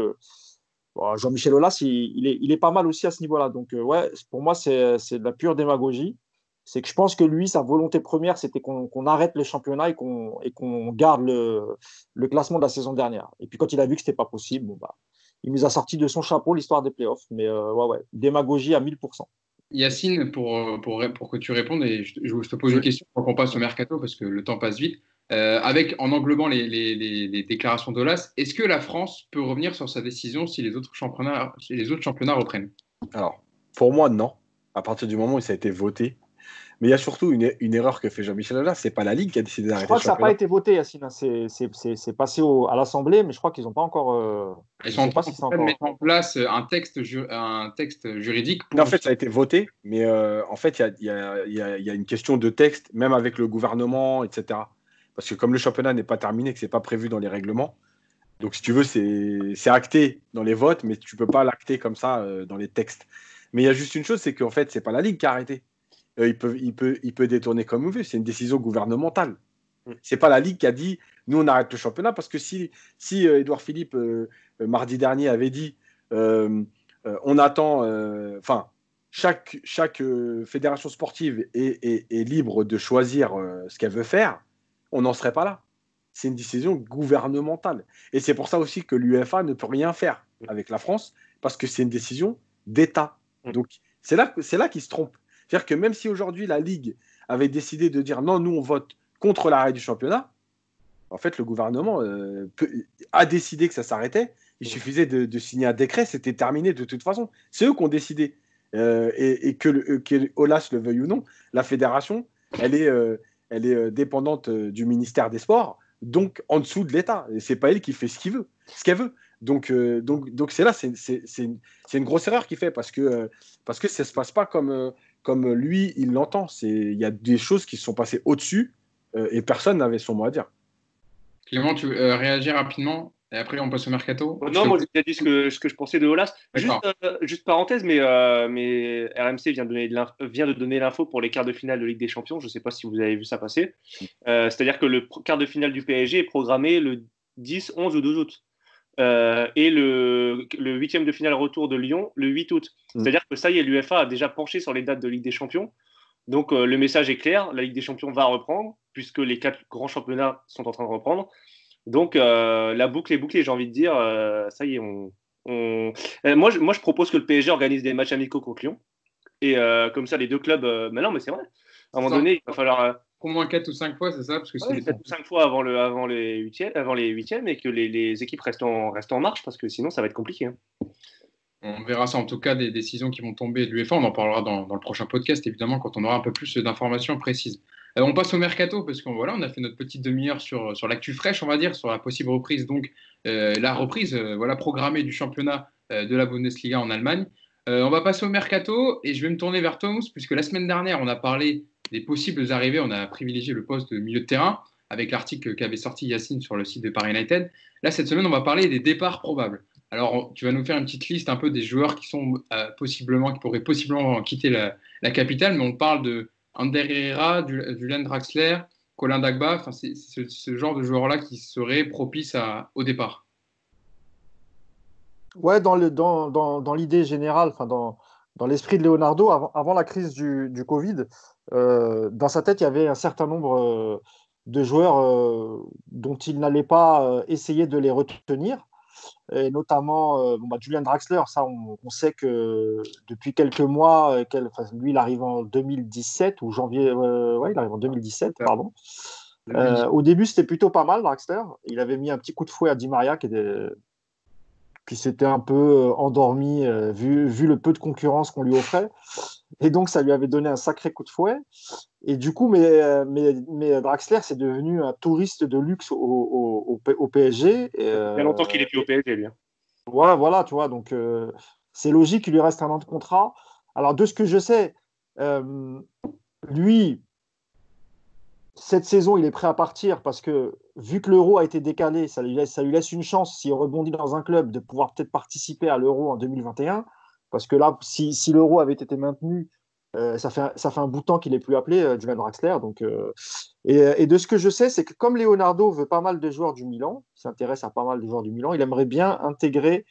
Jean-Michel Aulas, il est pas mal aussi à ce niveau-là. Donc, ouais, pour moi, c'est de la pure démagogie. C'est que je pense que lui, sa volonté première, c'était qu'on arrête le championnat et qu'on garde le classement de la saison dernière. Et puis, quand il a vu que ce n'était pas possible, il nous a sorti de son chapeau l'histoire des playoffs. Mais ouais, démagogie à 1000%. Yacine, pour que tu répondes, et je te pose une question pour qu'on passe au mercato, parce que le temps passe vite. en englobant les déclarations d'Olas, est-ce que la France peut revenir sur sa décision si les autres championnats reprennent? Alors, pour moi, non. À partir du moment où ça a été voté. Mais il y a surtout une erreur que fait Jean-Michel Aulas. C'est pas la Ligue qui a décidé Je d'arrêter crois le que ça n'a pas championnat. été voté, Yacine. C'est passé à l'Assemblée, mais je crois qu'ils n'ont pas encore. Ils Je sont ne en sais pas train si c'est de encore. mettre en place un texte juridique Non, pour. en fait, ça a été voté, mais en fait, il y a une question de texte, même avec le gouvernement, etc. Parce que comme le championnat n'est pas terminé, que ce n'est pas prévu dans les règlements, donc si tu veux, c'est acté dans les votes, mais tu ne peux pas l'acter comme ça dans les textes. Mais il y a juste une chose, c'est qu'en fait, ce n'est pas la Ligue qui a arrêté. Il peut détourner comme il veut, c'est une décision gouvernementale. C'est pas la Ligue qui a dit, nous, on arrête le championnat, parce que si Édouard Philippe, mardi dernier, avait dit, on attend, enfin, chaque fédération sportive est libre de choisir ce qu'elle veut faire, on n'en serait pas là. C'est une décision gouvernementale. Et c'est pour ça aussi que l'UEFA ne peut rien faire avec la France, parce que c'est une décision d'État. Donc, c'est là qu'il se trompe. C'est-à-dire que même si aujourd'hui la Ligue avait décidé de dire non, nous on vote contre l'arrêt du championnat, en fait le gouvernement a décidé que ça s'arrêtait. Il suffisait de signer un décret, c'était terminé de toute façon. C'est eux qui ont décidé. Et que Olas le veuille ou non, la fédération, elle est dépendante du ministère des Sports, donc en dessous de l'État. Et c'est pas elle qui fait ce qu'elle veut. Donc c'est là, c'est une grosse erreur qu'il fait parce que ça se passe pas comme lui il l'entend. Il y a des choses qui se sont passées au-dessus et personne n'avait son mot à dire. Clément, tu veux réagir rapidement et après on passe au mercato? Non, moi j'ai déjà dit ce que je pensais de Olas. Juste parenthèse, mais RMC vient de donner l'info pour les quarts de finale de Ligue des Champions. Je ne sais pas si vous avez vu ça passer. C'est-à-dire que le quart de finale du PSG est programmé le 10, 11 ou 12 août. Et le huitième de finale retour de Lyon le 8 août. C'est-à-dire que ça y est, l'UEFA a déjà penché sur les dates de Ligue des Champions. Donc le message est clair, la Ligue des Champions va reprendre, puisque les 4 grands championnats sont en train de reprendre. Donc la boucle est bouclée, j'ai envie de dire. Ça y est, moi, je propose que le PSG organise des matchs amicaux contre Lyon. Et comme ça, les deux clubs. Mais non, mais c'est vrai. À un moment donné, il va falloir. Au moins 4 ou 5 fois, c'est ça? Parce que 4 ou 5 fois avant les huitièmes et que les équipes restent en marche, parce que sinon, ça va être compliqué. Hein. On verra ça en tout cas des décisions qui vont tomber de l'UEFA. On en parlera dans le prochain podcast, évidemment, quand on aura un peu plus d'informations précises. On passe au mercato parce qu'on on a fait notre petite demi-heure sur l'actu fraîche, on va dire, sur la possible reprise, donc la reprise programmée du championnat de la Bundesliga en Allemagne. On va passer au mercato et je vais me tourner vers Thomas puisque la semaine dernière, on a parlé des possibles arrivées. On a privilégié le poste de milieu de terrain avec l'article qu'avait sorti Yacine sur le site de Paris United. Là, cette semaine, on va parler des départs probables. Alors, tu vas nous faire une petite liste un peu des joueurs qui pourraient possiblement quitter la capitale, mais on parle de Ander Herrera, Julian Draxler, Colin Dagba. Enfin, c'est ce genre de joueurs-là qui serait propice au départ. Ouais, dans l'idée générale, dans l'esprit de Leonardo, avant la crise du Covid, dans sa tête, il y avait un certain nombre de joueurs dont il n'allait pas essayer de les retenir. Et notamment Julian Draxler, ça on sait que depuis quelques mois, lui il arrive en 2017 ou janvier, il arrive en 2017, pardon. Au début c'était plutôt pas mal Draxler, il avait mis un petit coup de fouet à Di Maria qui s'était un peu endormi vu le peu de concurrence qu'on lui offrait, et donc ça lui avait donné un sacré coup de fouet. Et du coup, mais Draxler, c'est devenu un touriste de luxe au PSG. Il y a longtemps qu'il est plus au PSG, lui. Ouais, voilà, tu vois. Donc, c'est logique qu'il lui reste un an de contrat. Alors, de ce que je sais, lui, cette saison, il est prêt à partir parce que, vu que l'Euro a été décalé, ça lui laisse une chance, s'il rebondit dans un club, de pouvoir peut-être participer à l'Euro en 2021. Parce que là, si l'Euro avait été maintenu, ça fait un bout de temps qu'il n'est plus appelé, Julian Draxler. Donc, et de ce que je sais, c'est que comme Leonardo veut pas mal de joueurs du Milan, il s'intéresse à pas mal de joueurs du Milan, il aimerait bien intégrer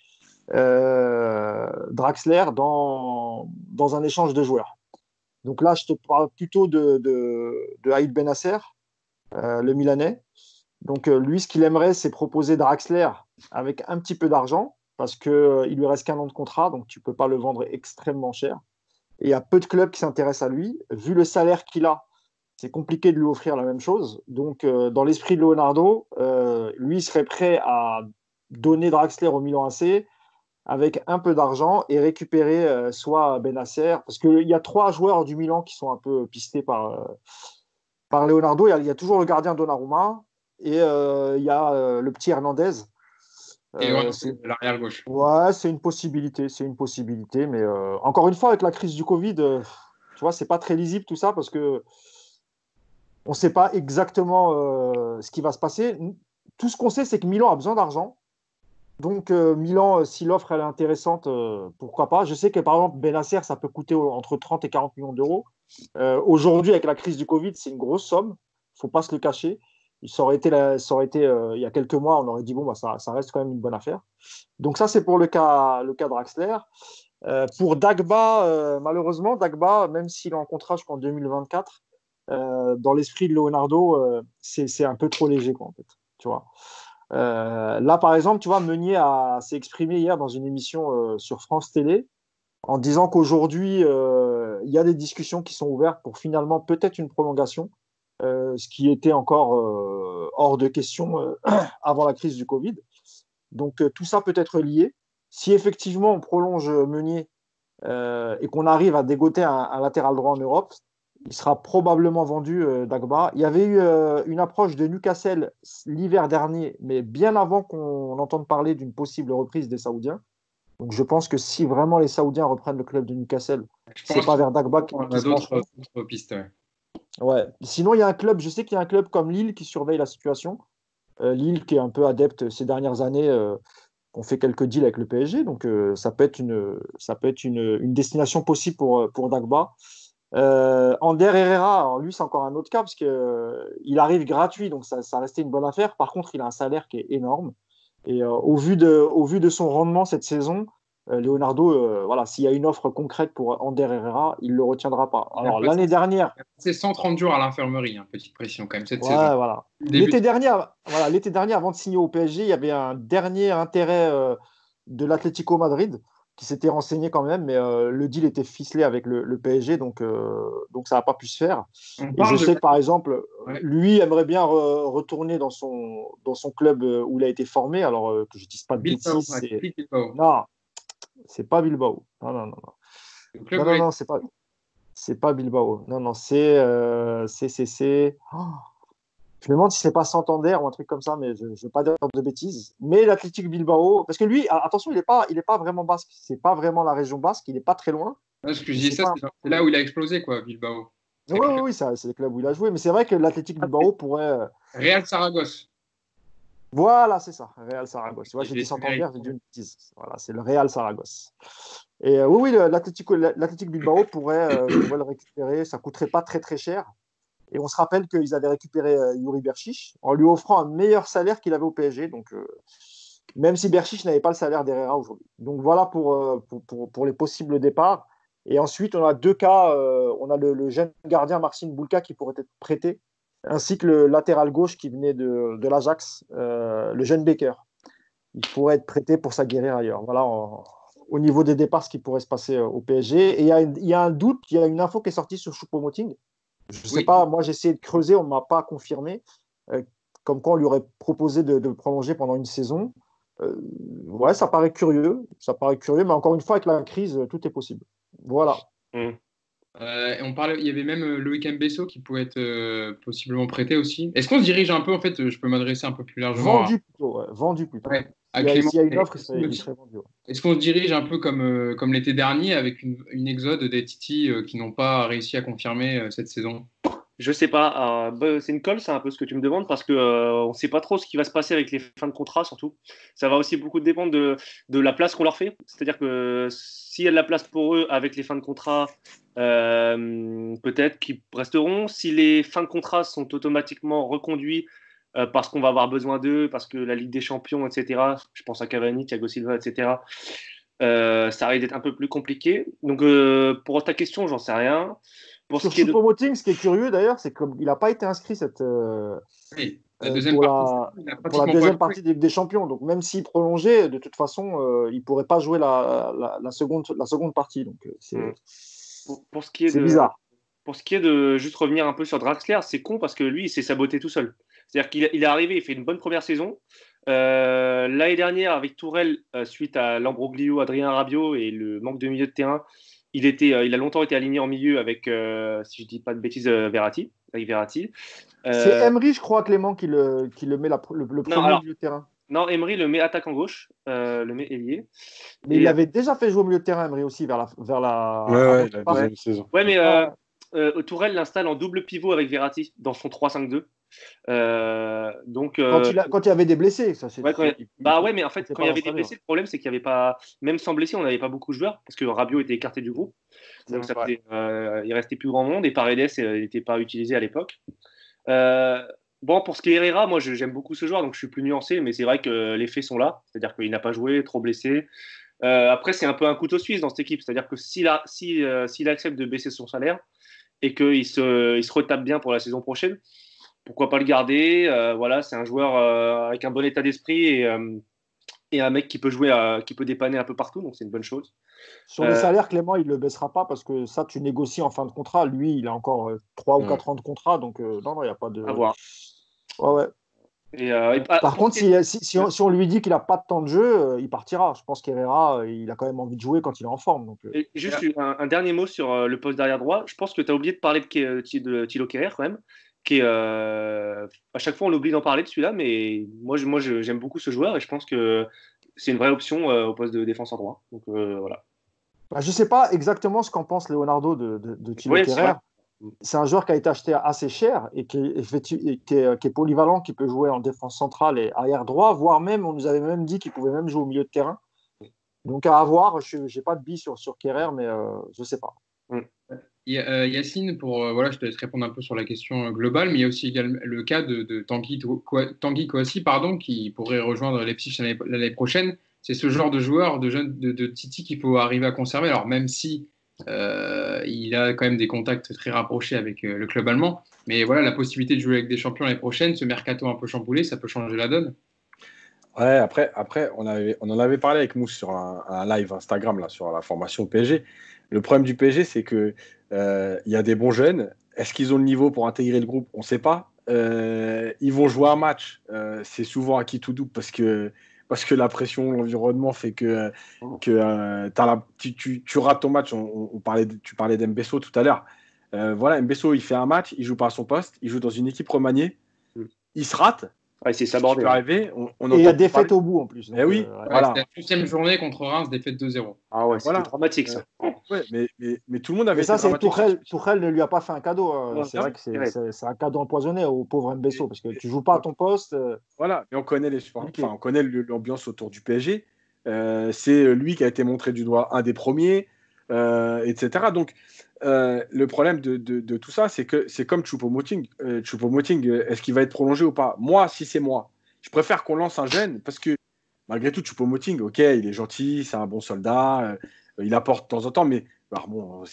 Draxler dans un échange de joueurs. Donc là, je te parle plutôt de Haït Benasser, le Milanais. Donc lui, ce qu'il aimerait, c'est proposer Draxler avec un petit peu d'argent, parce qu'il lui reste qu'un an de contrat, donc tu ne peux pas le vendre extrêmement cher. Et il y a peu de clubs qui s'intéressent à lui. Vu le salaire qu'il a, c'est compliqué de lui offrir la même chose. Donc, dans l'esprit de Leonardo, lui il serait prêt à donner Draxler au Milan AC avec un peu d'argent et récupérer soit Bennacer, parce qu'il y a 3 joueurs du Milan qui sont un peu pistés par Leonardo. Il y a toujours le gardien Donnarumma et il y a le petit Hernandez. Et l'arrière gauche. Ouais, c'est une possibilité, mais encore une fois, avec la crise du Covid, tu vois, c'est pas très lisible tout ça parce que on ne sait pas exactement ce qui va se passer. Tout ce qu'on sait, c'est que Milan a besoin d'argent. Donc, Milan, si l'offre elle est intéressante, pourquoi pas. Je sais que par exemple, Bennacer, ça peut coûter entre 30 et 40 millions d'euros. Aujourd'hui, avec la crise du Covid, c'est une grosse somme. Il ne faut pas se le cacher. Ça aurait été il y a quelques mois, on aurait dit, bon, bah, ça reste quand même une bonne affaire. Donc, ça, c'est pour le cas Draxler. Pour Dagba, malheureusement, Dagba, même s'il est en contrat jusqu'en 2024, dans l'esprit de Leonardo, c'est un peu trop léger, quoi, en fait. Tu vois. Là, par exemple, tu vois, Meunier s'est exprimé hier dans une émission sur France Télé en disant qu'aujourd'hui, il y a des discussions qui sont ouvertes pour finalement peut-être une prolongation, ce qui était encore hors de question avant la crise du Covid. Donc, tout ça peut être lié. Si effectivement on prolonge Meunier et qu'on arrive à dégoter un latéral droit en Europe, il sera probablement vendu, Dagba. Il y avait eu une approche de Newcastle l'hiver dernier, mais bien avant qu'on entende parler d'une possible reprise des Saoudiens. Donc je pense que si vraiment les Saoudiens reprennent le club de Newcastle, c'est pas vers Dagba On qu'ils a se pencheront. d'autres pistes. Ouais. Ouais. Sinon, il y a un club, je sais qu'il y a un club comme Lille qui surveille la situation. Lille qui est un peu adepte ces dernières années, on fait quelques deals avec le PSG, donc ça peut être une destination possible pour Dagba. Ander Herrera, alors lui, c'est encore un autre cas parce qu'il arrive gratuit, donc ça restait une bonne affaire. Par contre, il a un salaire qui est énorme. Et au vu de son rendement cette saison, Leonardo, voilà, s'il y a une offre concrète pour Ander Herrera, il ne le retiendra pas. Alors, l'année dernière, c'est 130 jours à l'infirmerie, hein, petite pression quand même cette ouais, saison. voilà. L'été dernier, avant de signer au PSG, il y avait un dernier intérêt de l'Atlético Madrid qui s'était renseigné quand même, mais le deal était ficelé avec le PSG, donc ça n'a pas pu se faire. Et je sais que par exemple, lui aimerait bien retourner dans son club où il a été formé. Alors que je ne dise pas de bêtises, non, c'est pas Bilbao. Non, non, non, non. Non, non, c'est pas Bilbao. Non, non, c'est. Oh, je me demande si c'est pas Santander ou un truc comme ça, mais je ne veux pas dire de bêtises. Mais l'Athletic Bilbao, parce que lui, attention, il est pas vraiment basque. C'est pas vraiment la région basque. Il est pas très loin. Parce que je dis ça, c'est là où il a explosé, quoi, Bilbao. Oui, c'est le club où il a joué. Mais c'est vrai que l'Athletic Bilbao pourrait. Real Saragosse. Voilà, c'est ça, Real Saragosse. Tu vois, j'ai dit Santander, j'ai dit une bêtise. Voilà, c'est le Real Saragosse. Et oui, l'Athletic Bilbao pourrait le récupérer. Ça coûterait pas très très cher. Et on se rappelle qu'ils avaient récupéré Yuri Berchiche en lui offrant un meilleur salaire qu'il avait au PSG. Donc, même si Berchiche n'avait pas le salaire d'Herrera aujourd'hui. Donc, voilà pour les possibles départs. Et ensuite, on a 2 cas. On a le jeune gardien Marcin Bulka qui pourrait être prêté, ainsi que le latéral gauche qui venait de l'Ajax, le jeune Baker. Il pourrait être prêté pour s'aguerrir ailleurs. Voilà, au niveau des départs, ce qui pourrait se passer au PSG. Et il y a un doute, il y a une info qui est sortie sur Choupo-Moting. Je ne sais pas, moi j'ai essayé de creuser, on ne m'a pas confirmé, comme quoi on lui aurait proposé de prolonger pendant une saison. Ouais, ça paraît curieux, mais encore une fois, avec la crise, tout est possible. Voilà. Il y avait même Loïc Mbesso qui pouvait être possiblement prêté aussi. Est-ce qu'on se dirige un peu, en fait, je peux m'adresser un peu plus largement Vendu plutôt. Ouais, s'il y a une offre, il serait vendu. Ouais. Est-ce qu'on se dirige un peu comme l'été dernier avec une exode des Titi qui n'ont pas réussi à confirmer cette saison? Je sais pas. C'est une colle, c'est un peu ce que tu me demandes, parce que on sait pas trop ce qui va se passer avec les fins de contrat, surtout. Ça va aussi beaucoup dépendre de la place qu'on leur fait. C'est-à-dire que s'il y a de la place pour eux avec les fins de contrat, peut-être qu'ils resteront. Si les fins de contrat sont automatiquement reconduits parce qu'on va avoir besoin d'eux, parce que la Ligue des Champions, etc. Je pense à Cavani, Thiago Silva, etc. Ça risque d'être un peu plus compliqué. Donc, pour ta question, j'en sais rien. Sur Choupo-Moting, ce qui est curieux d'ailleurs, c'est qu'il n'a pas été inscrit pour la deuxième partie de Ligue des Champions. Donc même s'il prolongeait, de toute façon, il ne pourrait pas jouer la seconde partie. Donc c'est bizarre. pour ce qui est de juste revenir un peu sur Draxler, c'est con parce que lui, il s'est saboté tout seul. C'est-à-dire qu'il est arrivé, il fait une bonne première saison. L'année dernière, avec Tourelle, suite à l'ambroglio Adrien Rabiot et le manque de milieu de terrain, il a longtemps été aligné en milieu avec, si je ne dis pas de bêtises, Verratti. Avec Verratti. C'est Emery, je crois, Clément, qui le met le premier milieu de terrain. Non, Emery le met attaquant gauche, le met ailier. Mais il avait déjà fait jouer au milieu de terrain, Emery aussi, vers la la deuxième saison. Ouais, mais Tourelle l'installe en double pivot avec Verratti dans son 3-5-2. Donc, quand il y avait des blessés, ça c'est. Ouais, mais en fait, quand il y avait des blessés, le problème c'est qu'il n'y avait pas, même sans blessés, on n'avait pas beaucoup de joueurs parce que Rabiot était écarté du groupe. Donc il restait plus grand monde et Paredes n'était pas utilisé à l'époque. Bon, pour ce qui est Herrera, moi j'aime beaucoup ce joueur, donc je suis plus nuancé, mais c'est vrai que les faits sont là, c'est-à-dire qu'il n'a pas joué, trop blessé. Après, c'est un peu un couteau suisse dans cette équipe, c'est-à-dire que s'il accepte de baisser son salaire et qu'il se retape bien pour la saison prochaine, pourquoi pas le garder. Voilà, c'est un joueur avec un bon état d'esprit et un mec qui peut jouer, qui peut dépanner un peu partout, donc c'est une bonne chose. Sur les salaires, Clément, il ne le baissera pas parce que ça, tu négocies en fin de contrat. Lui, il a encore 3 ou 4 ans de contrat, donc non, il n'y a pas de. À voir. Ouais. Par contre, si on lui dit qu'il n'a pas de temps de jeu, il partira. Je pense qu'Herrera, il a quand même envie de jouer quand il est en forme. Donc, Et juste un dernier mot sur le poste d'arrière droit. Je pense que tu as oublié de parler de Thilo Kehrer quand même. Qui est, à chaque fois, on oublie d'en parler de celui-là, mais moi j'aime beaucoup ce joueur et je pense que c'est une vraie option au poste de défenseur droit. Donc voilà. Je ne sais pas exactement ce qu'en pense Leonardo de Thilo Kehrer. C'est un joueur qui a été acheté assez cher et qui est polyvalent, qui peut jouer en défense centrale et arrière droit, voire même, on nous avait même dit qu'il pouvait même jouer au milieu de terrain. Donc à avoir, je n'ai pas de billes sur Kehrer, mais je ne sais pas. Yacine, je te laisse répondre un peu sur la question globale, mais il y a aussi également le cas de Tanguy Kouassi, qui pourrait rejoindre Leipzig l'année prochaine. C'est ce genre de joueur, de Titi qu'il faut arriver à conserver. Alors même si il a quand même des contacts très rapprochés avec le club allemand, mais voilà, la possibilité de jouer avec des champions l'année prochaine, ce mercato un peu chamboulé, ça peut changer la donne. Ouais, après on en avait parlé avec Mousse sur un live Instagram là, sur la formation PSG. Le problème du PSG, c'est que y a des bons jeunes. Est-ce qu'ils ont le niveau pour intégrer le groupe? On ne sait pas. Ils vont jouer un match. C'est souvent à qui tout double parce que la pression, l'environnement fait que tu rates ton match. Tu parlais d'Mbesso tout à l'heure. Voilà, Mbesso, il fait un match, il joue pas à son poste, il joue dans une équipe remaniée, il se rate. Ouais, c'est sabordé. Et il y a défaite au bout en plus. Donc, oui, voilà. C'était la 8e journée contre Reims, défaite 2-0. Ah ouais, c'était dramatique ça. Ouais, mais tout le monde avait. Mais ça, c'est Tourelle ne lui a pas fait un cadeau. C'est vrai que c'est un cadeau empoisonné au pauvre Mbesso parce que tu joues pas à ton poste. Voilà, mais on connaît les supporters. Enfin, on connaît l'ambiance autour du PSG. C'est lui qui a été montré du doigt un des premiers, etc. Donc, le problème de tout ça, c'est que c'est comme Choupo-Moting. Choupo-Moting, est-ce qu'il va être prolongé ou pas? Moi, si c'est moi, je préfère qu'on lance un jeune parce que malgré tout, Choupo-Moting, ok, il est gentil, c'est un bon soldat, il apporte de temps en temps, mais bon,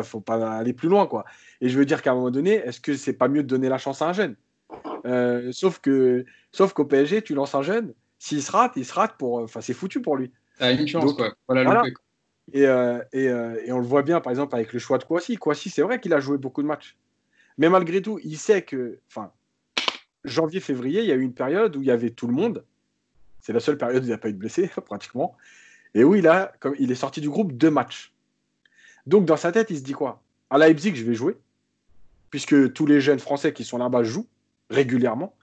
faut pas aller plus loin, quoi. Et je veux dire qu'à un moment donné, est-ce que c'est pas mieux de donner la chance à un jeune? Sauf qu'au PSG, tu lances un jeune, s'il se rate, c'est foutu pour lui. T'as une chance, donc, quoi. Voilà. Et on le voit bien, par exemple, avec le choix de Kouassi. Kouassi, c'est vrai qu'il a joué beaucoup de matchs. Mais malgré tout, il sait que, janvier, février, il y a eu une période où il y avait tout le monde. C'est la seule période où il n'y a pas eu de blessés, pratiquement. Et où il est sorti du groupe 2 matchs. Donc, dans sa tête, il se dit quoi? À Leipzig, je vais jouer, puisque tous les jeunes Français qui sont là-bas jouent régulièrement.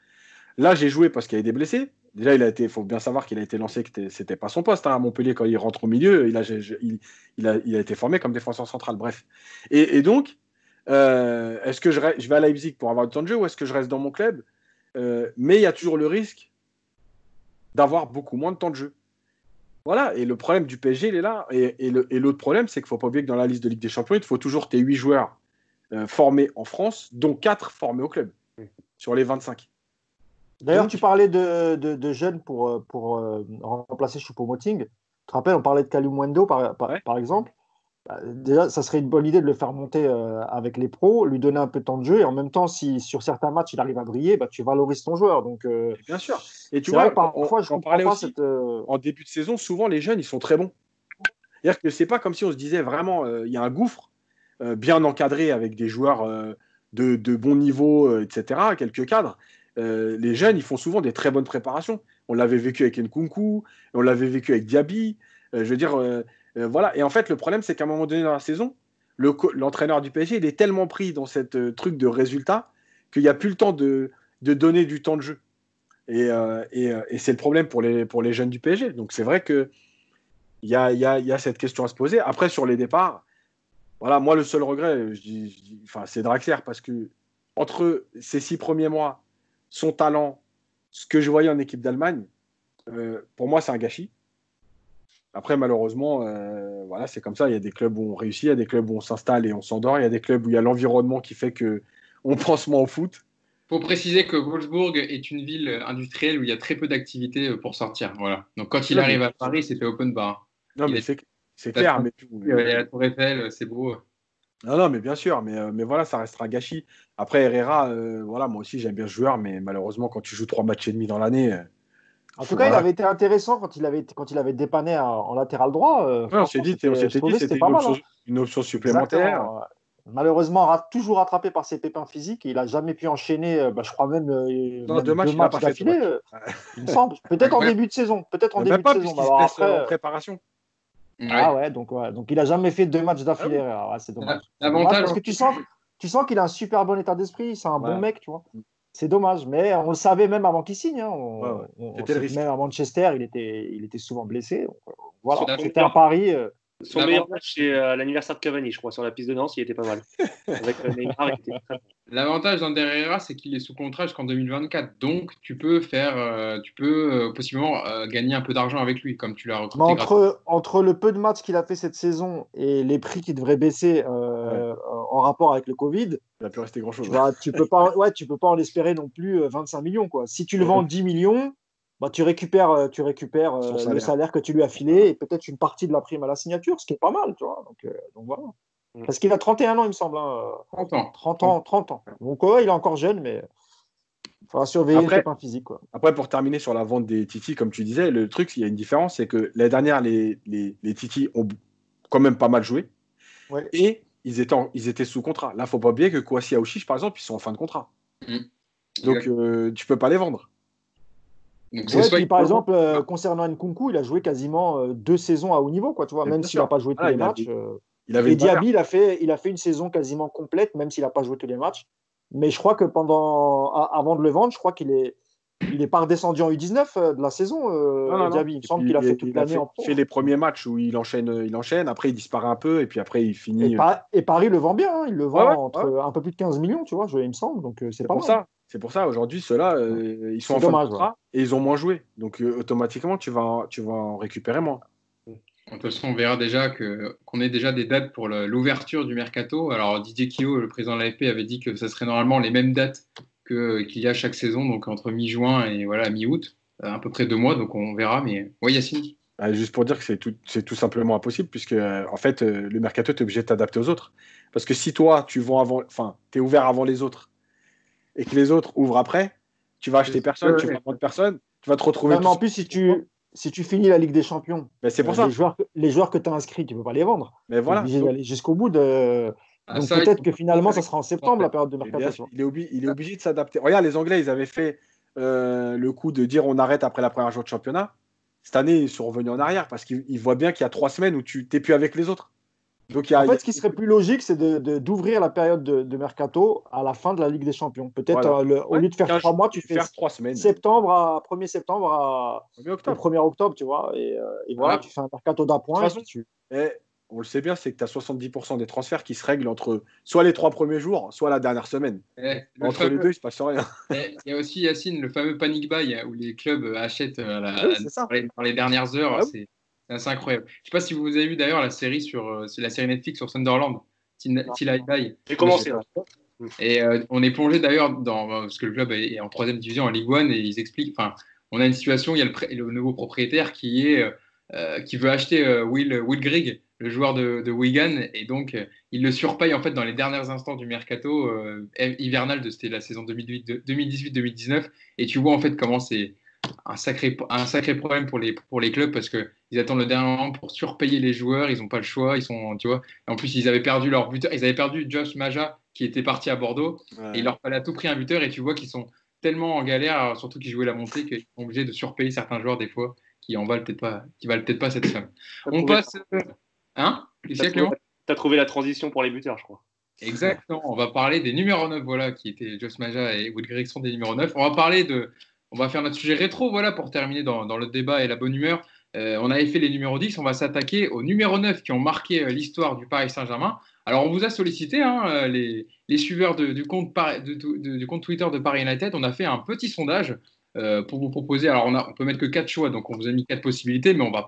Là, j'ai joué parce qu'il y avait des blessés. Déjà, il faut bien savoir qu'il a été lancé, que c'était pas son poste à Montpellier quand il rentre au milieu. Il a été formé comme défenseur central. Bref. Et donc, est-ce que je vais à Leipzig pour avoir du temps de jeu ou est-ce que je reste dans mon club? Mais il y a toujours le risque d'avoir beaucoup moins de temps de jeu. Voilà. Et le problème du PSG, il est là. Et l'autre problème, c'est qu'il ne faut pas oublier que dans la liste de Ligue des Champions, il te faut toujours tes 8 joueurs formés en France, dont 4 formés au club sur les 25. D'ailleurs, tu parlais de jeunes pour remplacer Choupo-Moting. Tu te rappelles, on parlait de Kalimuendo par exemple. Déjà, ça serait une bonne idée de le faire monter avec les pros, lui donner un peu de temps de jeu et en même temps, si sur certains matchs il arrive à briller, tu valorises ton joueur. Donc, bien sûr. Et tu vois, vrai, parfois, je comprends pas aussi, en début de saison, souvent les jeunes, ils sont très bons. C'est-à-dire que c'est pas comme si on se disait vraiment, il y a un gouffre. bien encadré avec des joueurs de bon niveau, etc., quelques cadres, les jeunes, ils font souvent des très bonnes préparations. On l'avait vécu avec Nkunku, on l'avait vécu avec Diaby. Je veux dire, voilà. Et en fait, le problème, c'est qu'à un moment donné dans la saison, l'entraîneur du PSG, il est tellement pris dans cette truc de résultat qu'il n'y a plus le temps de donner du temps de jeu. Et c'est le problème pour les jeunes du PSG. Donc c'est vrai qu'il y a cette question à se poser. Après, sur les départs, voilà, moi, le seul regret, enfin, c'est Draxler, parce que entre ces 6 premiers mois, son talent, ce que je voyais en équipe d'Allemagne, pour moi, c'est un gâchis. Après, malheureusement, voilà, c'est comme ça. Il y a des clubs où on réussit, il y a des clubs où on s'installe et on s'endort, il y a des clubs où il y a l'environnement qui fait qu'on pense moins au foot. Il faut préciser que Wolfsburg est une ville industrielle où il y a très peu d'activités pour sortir. Voilà. Donc quand il Non, arrive à Paris, c'était open bar. non, Il mais est c'est clair. Mais, il y a la Tour Eiffel, c'est beau. non, non, mais bien sûr. Mais voilà, ça restera un gâchis. Après, Herrera, voilà, moi aussi, j'aime bien ce joueur, mais malheureusement, quand tu joues 3 matchs et demi dans l'année, En tout cas, il voilà. avait été intéressant quand il avait dépanné en latéral droit. Ouais, on Franchement, s'était je dit trouvais que c'était c'était pas mal. Hein. une option supplémentaire. Exactement. Malheureusement, toujours rattrapé par ses pépins physiques. Il n'a jamais pu enchaîner, je crois Non, même 2 matchs, deux il n'a matchs pas fait 2 d'affilée, matchs. il me semble. Peut-être en début de saison. Peut-être en Même début de pas, saison. Mais puisqu'il se alors blesse en après, préparation. ah Ouais. ouais, donc il n'a jamais fait 2 matchs Ah d'affilée. oui. Alors, ouais, c'est dommage. C'est dommage L'avantage, parce que tu sens qu'il a un super bon état d'esprit. C'est un bon Ouais. mec, tu vois. C'est dommage, mais on le savait même avant qu'il signe. Hein. Ouais, ouais. On C'était le sait que même risque. à Manchester, il était souvent blessé. Donc, voilà, Son, la- son c'était un meilleur, pari. son meilleur match, c'est l'anniversaire de Cavani, je crois, sur la piste de Danse, il était pas mal. Avec Neymar, il était très bon. l'avantage d'Ander Herrera, c'est qu'il est sous contrat jusqu'en 2024. Donc, tu peux possiblement gagner un peu d'argent avec lui, comme tu l'as Mais recruté grâce. entre le peu de matchs qu'il a fait cette saison et les prix qui devraient baisser Ouais. en rapport avec le Covid, Il n'a plus resté grand-chose. tu peux pas en espérer non plus 25 millions, quoi. Si tu le Ouais. vends 10 millions, bah, tu récupères Son le salaire. salaire que tu lui as filé Voilà. et peut-être une partie de la prime à la signature, ce qui est pas mal, tu vois. Donc voilà. Mm. Parce qu'il a 31 ans, il me semble. Hein. 30 ans. 30 ans, 30 ans. Donc ouais, il est encore jeune, mais il faudra surveiller le Après, pépin physique, quoi. Après, pour terminer sur la vente des Titi, comme tu disais, le truc, il y a une différence, c'est que l'année dernière, les Titi ont quand même pas mal joué Ouais. et ils étaient sous contrat. Là, il ne faut pas oublier que Kouassi Aouchiche, par exemple, ils sont en fin de contrat. Mm. Donc, tu ne peux pas les vendre. Donc, c'est Ouais, soit puis il par faut- exemple, concernant Nkunku, il a joué quasiment 2 saisons à haut niveau, quoi, tu vois, Mais même bien s'il n'a sûr. pas joué tous Voilà, les matchs. il avait Et une valeur. Diaby, il a fait une saison quasiment complète, même s'il n'a pas joué tous les matchs. Mais je crois que avant de le vendre, je crois il est pas redescendu en U19 de la saison, Non, non, non. Diaby. Il me Et semble puis, qu'il a fait toute il a l'année en fait pro. les premiers matchs où il enchaîne. Après, il disparaît un peu et puis après, il Et, finit. et Paris le vend bien, hein. Il le Ouais, ouais, vend ouais. entre un peu plus de 15 millions, tu vois, il me semble. Donc c'est C'est pas pour mal. ça. C'est pour ça, aujourd'hui, ceux-là, ils sont C'est en fin de dommage. Ouais. contrat et ils ont moins joué. Donc, automatiquement, tu vas en récupérer moins. De toute façon, on verra déjà qu'on ait déjà des dates pour l'ouverture du mercato. Alors, Didier Quio, le président de l'AFP, avait dit que ça serait normalement les mêmes dates qu'il y a chaque saison, donc entre mi-juin et voilà, mi-août, à peu près 2 mois. Donc, on verra. Mais oui, Yacine. Juste pour dire que c'est tout simplement impossible, puisque en fait, le mercato, tu es obligé de t'adapter aux autres. Parce que si toi, tu vends avant, enfin, tu es ouvert avant les autres et que les autres ouvrent après, tu vas acheter personne, tu vas Ouais. vendre personne, tu vas te retrouver Même tout en seul. plus, si tu finis la Ligue des Champions, Mais c'est pour les ça. joueurs que tu as inscrits, tu ne peux pas les vendre. Mais Tu es voilà. obligé d'aller jusqu'au bout. Ah, Donc ça, il peut-être faut que pas finalement, ça avec- sera en en septembre, fait. la période de Et bien mercato. Tu sûr, vois. il est obligé de s'adapter. Regarde, les Anglais, ils avaient fait le coup de dire on arrête après la première journée de championnat. Cette année, ils sont revenus en arrière parce qu'ils voient bien qu'il y a 3 semaines où tu n'es plus avec les autres. Donc, En fait, ce qui serait plus logique, c'est d'ouvrir la période de mercato à la fin de la Ligue des Champions. Peut-être voilà. au Ouais, lieu de faire 3 mois, tu fais faire 3 semaines. 1er septembre Premier au octobre. 1er octobre, tu vois. Et voilà, Voilà. tu fais un mercato De toute d'appoint. façon, on le sait bien, c'est que tu as 70% des transferts qui se règlent entre soit les 3 premiers jours, soit la dernière semaine. Le Entre les fameux, deux, il ne se passe rien. il y a aussi, Yacine, le fameux panic buy où les clubs achètent Oui, c'est ça. dans les dernières heures. Ah oui. C'est assez incroyable. Je ne sais pas si vous avez vu d'ailleurs la série c'est la série Netflix sur Sunderland, Till I Die. J'ai commencé. Là. Et on est plongé d'ailleurs parce que le club est en troisième division en Ligue 1 et ils expliquent. Enfin, on a une situation. Il y a le nouveau propriétaire qui veut acheter Will Grigg, le joueur de Wigan, et donc il le surpaye en fait dans les derniers instants du mercato hivernal c'était la saison 2018-2019, et tu vois en fait comment un sacré problème pour les clubs parce qu'ils attendent le dernier moment pour surpayer les joueurs. Ils n'ont pas le choix. Ils sont, tu vois. Et en plus, ils avaient perdu leur buteur. Ils avaient perdu Josh Maja qui était parti à Bordeaux. Ouais. Et il leur fallait à tout prix un buteur. Et tu vois qu'ils sont tellement en galère, surtout qu'ils jouaient la montée, qu'ils sont obligés de surpayer certains joueurs des fois qui valent peut-être pas cette somme. On passe. Hein? T'as trouvé la transition pour les buteurs, je crois. Exactement. On va parler des numéros 9, voilà, qui étaient Josh Maja et Will Gregson des numéros 9. On va faire notre sujet rétro, voilà, pour terminer dans le débat et la bonne humeur. On avait fait les numéros 10, on va s'attaquer aux numéros 9 qui ont marqué l'histoire du Paris Saint-Germain. Alors, on vous a sollicité, hein, les suiveurs du compte Twitter de Paris United. On a fait un petit sondage pour vous proposer. Alors, on peut mettre que 4 choix, donc on vous a mis 4 possibilités, mais on va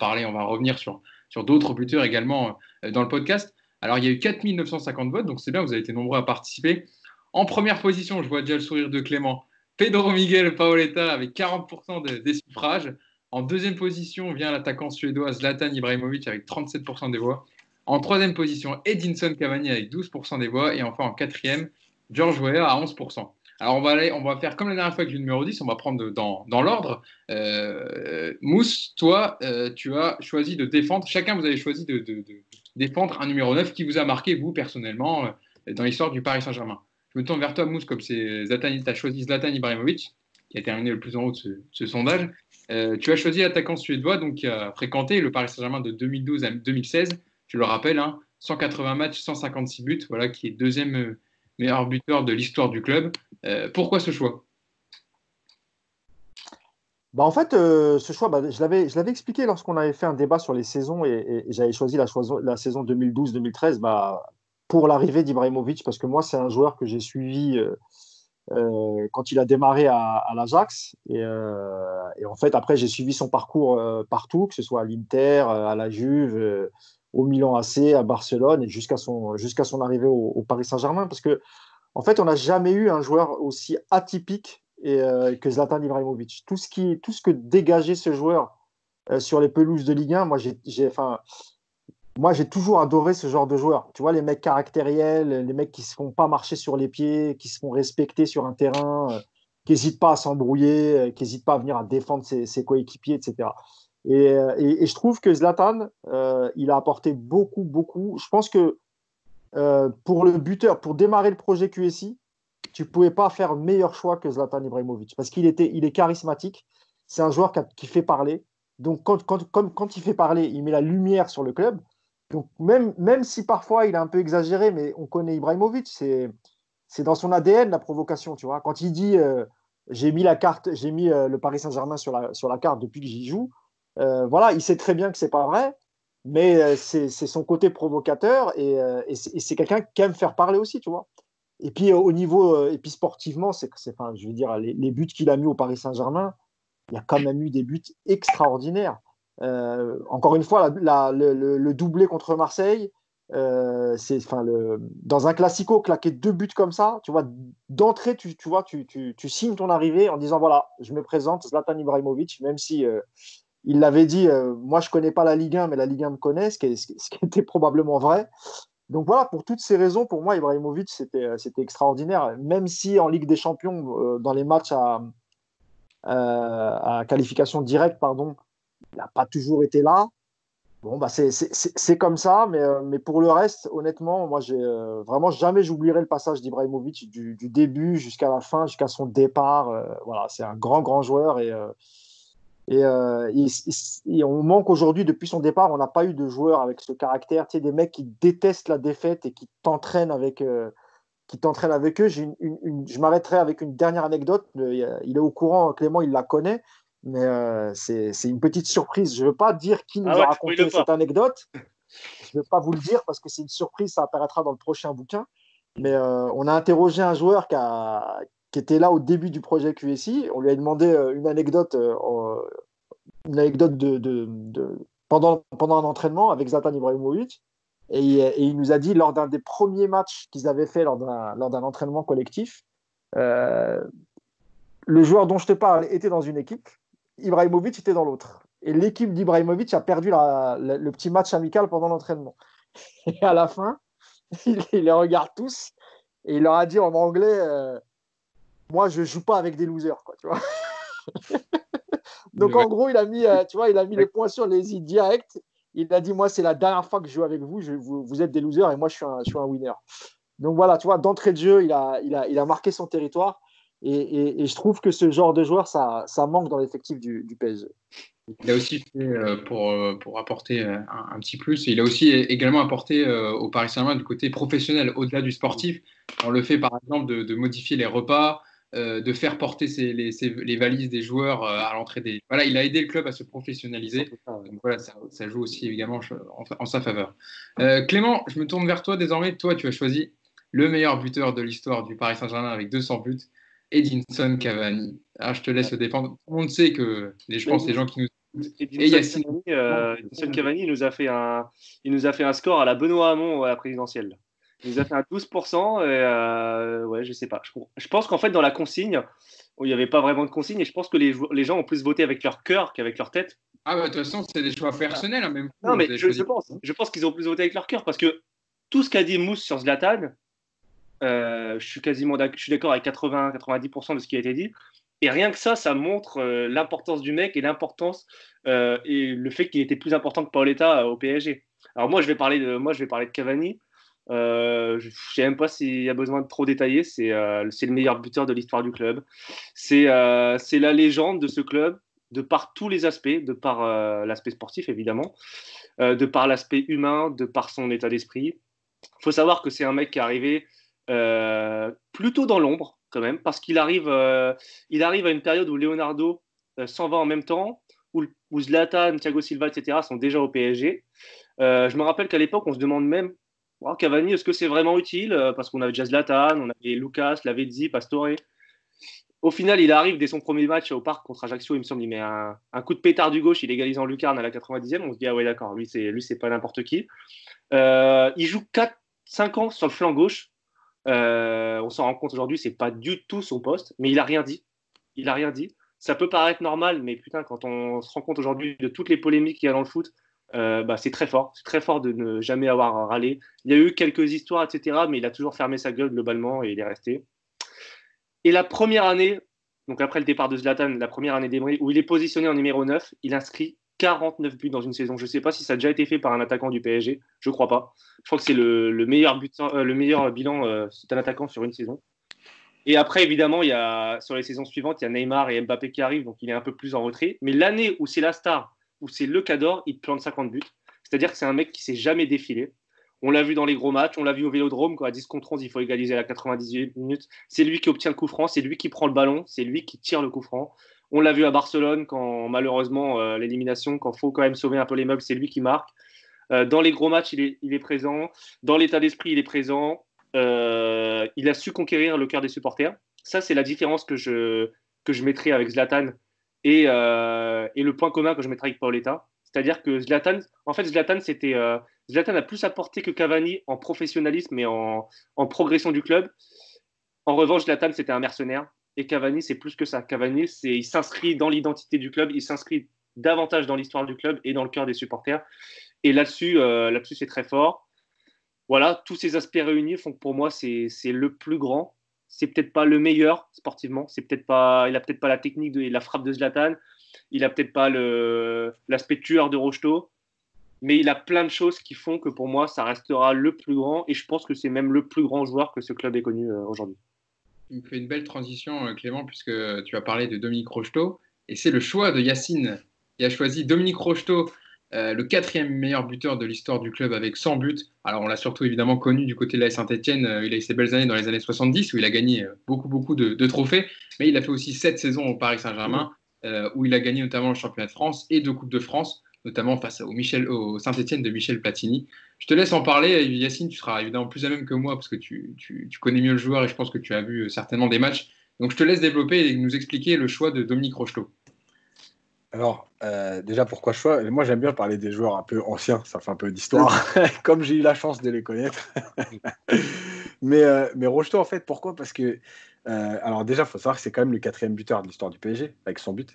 revenir sur d'autres buteurs également dans le podcast. Alors, il y a eu 4 950 votes, donc c'est bien, vous avez été nombreux à participer. En première position, je vois déjà le sourire de Clément, Pedro Miguel Paoletta avec 40% des suffrages. En deuxième position vient l'attaquant suédois Zlatan Ibrahimovic avec 37% des voix. En troisième position, Edinson Cavani avec 12% des voix. Et enfin, en quatrième, George Weah à 11%. Alors, on va faire comme la dernière fois avec le numéro 10, on va prendre dans l'ordre. Mousse, toi, tu as choisi de défendre, chacun vous avez choisi de défendre un numéro 9 qui vous a marqué, vous, personnellement, dans l'histoire du Paris Saint-Germain. Je me tourne vers toi, Mousse, comme tu as choisi Zlatan Ibrahimovic, qui a terminé le plus en haut de ce sondage. Tu as choisi l'attaquant suédois, donc, qui a fréquenté le Paris Saint-Germain de 2012 à 2016. Je le rappelle, hein, 180 matchs, 156 buts, voilà, qui est deuxième meilleur buteur de l'histoire du club. Pourquoi ce choix? En fait, ce choix, je l'avais expliqué lorsqu'on avait fait un débat sur les saisons et j'avais choisi la saison 2012-2013 pour l'arrivée d'Ibrahimovic parce que moi, c'est un joueur que j'ai suivi quand il a démarré à l'Ajax. Et en fait, après, j'ai suivi son parcours partout, que ce soit à l'Inter, à la Juve, au Milan AC, à Barcelone et jusqu'à son arrivée au Paris Saint-Germain. Parce que, en fait, on n'a jamais eu un joueur aussi atypique que Zlatan Ibrahimovic. Tout ce que dégageait ce joueur sur les pelouses de Ligue 1, moi, j'ai toujours adoré ce genre de joueur. Tu vois, les mecs caractériels, les mecs qui ne se font pas marcher sur les pieds, qui se font respecter sur un terrain, qui n'hésitent pas à s'embrouiller, qui n'hésitent pas à venir à défendre ses coéquipiers, etc. Et je trouve que Zlatan, il a apporté beaucoup, beaucoup. Je pense que pour le buteur, pour démarrer le projet QSI, tu ne pouvais pas faire meilleur choix que Zlatan Ibrahimovic parce qu'il est charismatique. C'est un joueur qui fait parler. Donc, quand il fait parler, il met la lumière sur le club. Donc, même si parfois il est un peu exagéré, mais on connaît Ibrahimovic, c'est dans son ADN la provocation. Tu vois, quand il dit j'ai mis le Paris Saint-Germain sur la carte depuis que j'y joue, voilà, il sait très bien que c'est pas vrai, mais c'est son côté provocateur et c'est quelqu'un qui aime faire parler aussi, tu vois. Et puis au niveau, et puis sportivement, enfin, je veux dire, les buts qu'il a mis au Paris Saint-Germain, il y a quand même eu des buts extraordinaires. Encore une fois, le doublé contre Marseille, dans un classico, claquer 2 buts comme ça, tu vois, d'entrée, tu vois, tu signes ton arrivée en disant voilà, je me présente, Zlatan Ibrahimovic, même si il l'avait dit, moi je connais pas la Ligue 1, mais la Ligue 1 me connaît, ce qui était probablement vrai. Donc voilà, pour toutes ces raisons, pour moi, Ibrahimovic, c'était extraordinaire. Même si en Ligue des Champions, dans les matchs à qualification directe, pardon, il n'a pas toujours été là. Bon, c'est comme ça, mais pour le reste, honnêtement, moi, vraiment jamais j'oublierai le passage d'Ibrahimovic du début jusqu'à la fin, jusqu'à son départ. Voilà, c'est un grand, grand joueur et on manque aujourd'hui, depuis son départ, on n'a pas eu de joueurs avec ce caractère, tu sais, des mecs qui détestent la défaite et qui t'entraînent avec eux. Je m'arrêterai avec une dernière anecdote. Il est au courant, Clément, il la connaît, mais c'est une petite surprise. Je ne veux pas dire qui nous a raconté cette anecdote. Je ne veux pas vous le dire parce que c'est une surprise, ça apparaîtra dans le prochain bouquin. Mais on a interrogé un joueur qui était là au début du projet QSI. On lui a demandé une anecdote pendant un entraînement avec Zlatan Ibrahimovic. Et il nous a dit, lors d'un des premiers matchs qu'ils avaient fait lors d'un entraînement collectif, le joueur dont je te parle était dans une équipe, Ibrahimovic était dans l'autre. Et l'équipe d'Ibrahimovic a perdu le petit match amical pendant l'entraînement. Et à la fin, il les regarde tous et il leur a dit en anglais moi, je ne joue pas avec des losers, quoi, tu vois. Donc, en gros, il a mis, tu vois, il a mis les points sur les i direct. Il a dit, moi, c'est la dernière fois que je joue avec vous. Vous êtes des losers et moi, je suis un winner. Donc, voilà, tu vois, d'entrée de jeu, il a marqué son territoire. Et je trouve que ce genre de joueur, ça manque dans l'effectif du PSG. Il a aussi fait, pour apporter un petit plus, il a aussi également apporté au Paris Saint-Germain du côté professionnel, au-delà du sportif. On le fait par exemple de modifier les repas, de faire porter les valises des joueurs à l'entrée des. Voilà, il a aidé le club à se professionnaliser. Donc voilà, ça joue aussi également en sa faveur. Clément, je me tourne vers toi désormais. Toi, tu as choisi le meilleur buteur de l'histoire du Paris Saint-Germain avec 200 buts, Edinson Cavani. Ah, je te laisse le défendre. Tout le monde sait que, je pense, les gens qui nous et Yacine Edinson Cavani, il nous a fait un score à la Benoît Hamon à la présidentielle. Il nous a fait un 12%. Et ouais, je sais pas. Je pense qu'en fait, dans la consigne, il n'y avait pas vraiment de consigne. Et je pense que les gens ont plus voté avec leur cœur qu'avec leur tête. Ah, bah, de toute façon, c'est des choix personnels. Hein, même non, mais je pense qu'ils ont plus voté avec leur cœur parce que tout ce qu'a dit Mousse sur Zlatan, je suis d'accord avec 80-90% de ce qui a été dit. Et rien que ça montre l'importance du mec et l'importance et le fait qu'il était plus important que Paoletta au PSG. Alors moi, je vais parler de Cavani. Je ne sais même pas s'il y a besoin de trop détailler. C'est le meilleur buteur de l'histoire du club. C'est la légende de ce club, de par tous les aspects, de par l'aspect sportif évidemment, de par l'aspect humain, de par son état d'esprit. Il faut savoir que c'est un mec qui est arrivé plutôt dans l'ombre quand même, parce qu'il arrive à une période où Leonardo s'en va en même temps, où Zlatan, Thiago Silva, etc. sont déjà au PSG. Je me rappelle qu'à l'époque, on se demande même, oh, Cavani, est-ce que c'est vraiment utile? Parce qu'on avait déjà Zlatan, on avait Lucas, Lavezzi, Pastore. Au final, il arrive dès son premier match au Parc contre Ajaccio, il me semble, il met un coup de pétard du gauche, il égalise en lucarne à la 90e. On se dit, ah ouais, d'accord, lui, c'est pas n'importe qui. Il joue 4-5 ans sur le flanc gauche. On s'en rend compte aujourd'hui, c'est pas du tout son poste, mais il a rien dit. Il a rien dit. Ça peut paraître normal, mais putain, quand on se rend compte aujourd'hui de toutes les polémiques qu'il y a dans le foot, c'est très fort. C'est très fort de ne jamais avoir râlé. Il y a eu quelques histoires, etc., mais il a toujours fermé sa gueule globalement et il est resté. Et la première année, donc après le départ de Zlatan, la première année d'Emery, où il est positionné en numéro 9, il inscrit 49 buts dans une saison. Je ne sais pas si ça a déjà été fait par un attaquant du PSG. Je ne crois pas. Je crois que c'est le meilleur bilan d'un attaquant sur une saison. Et après, évidemment, sur les saisons suivantes, il y a Neymar et Mbappé qui arrivent, donc il est un peu plus en retrait. Mais l'année où c'est la star, où c'est le cador, il plante 50 buts. C'est-à-dire que c'est un mec qui ne s'est jamais défilé. On l'a vu dans les gros matchs, on l'a vu au Vélodrome, quoi, à 10 contre 11, il faut égaliser à la 98 minutes. C'est lui qui obtient le coup franc, c'est lui qui prend le ballon, c'est lui qui tire le coup franc. On l'a vu à Barcelone, quand malheureusement, l'élimination, quand il faut quand même sauver un peu les meubles, c'est lui qui marque. Dans les gros matchs, il est présent. Dans l'état d'esprit, il est présent. Il a su conquérir le cœur des supporters. Ça, c'est la différence que je mettrais avec Zlatan et le point commun que je mettrais avec Paoletta. C'est-à-dire que Zlatan a plus apporté que Cavani en professionnalisme et en progression du club. En revanche, Zlatan, c'était un mercenaire. Et Cavani, c'est plus que ça. Cavani, il s'inscrit dans l'identité du club, il s'inscrit davantage dans l'histoire du club et dans le cœur des supporters. Et là-dessus, c'est très fort. Voilà, tous ces aspects réunis font que pour moi, c'est le plus grand. C'est peut-être pas le meilleur sportivement. Il a peut-être pas la technique de la frappe de Zlatan. Il a peut-être pas l'aspect tueur de Rocheteau. Mais il a plein de choses qui font que pour moi, ça restera le plus grand. Et je pense que c'est même le plus grand joueur que ce club ait connu aujourd'hui. Tu me fais une belle transition, Clément, puisque tu as parlé de Dominique Rocheteau. Et c'est le choix de Yacine qui a choisi Dominique Rocheteau, le 4e meilleur buteur de l'histoire du club avec 100 buts. Alors, on l'a surtout évidemment connu du côté de la Saint-Etienne. Il a eu ses belles années dans les années 70 où il a gagné beaucoup de trophées. Mais il a fait aussi 7 saisons au Paris Saint-Germain où il a gagné notamment le championnat de France et 2 Coupes de France, notamment face au Saint-Etienne de Michel Platini. Je te laisse en parler. Yacine, tu seras évidemment plus à même que moi parce que tu connais mieux le joueur et je pense que tu as vu certainement des matchs. Donc, je te laisse développer et nous expliquer le choix de Dominique Rocheteau. Alors, déjà, pourquoi choix? Moi, j'aime bien parler des joueurs un peu anciens, ça fait un peu d'histoire, comme j'ai eu la chance de les connaître. mais Rocheteau, en fait, pourquoi? Parce que, alors déjà, il faut savoir que c'est quand même le 4e buteur de l'histoire du PSG, avec 100 buts.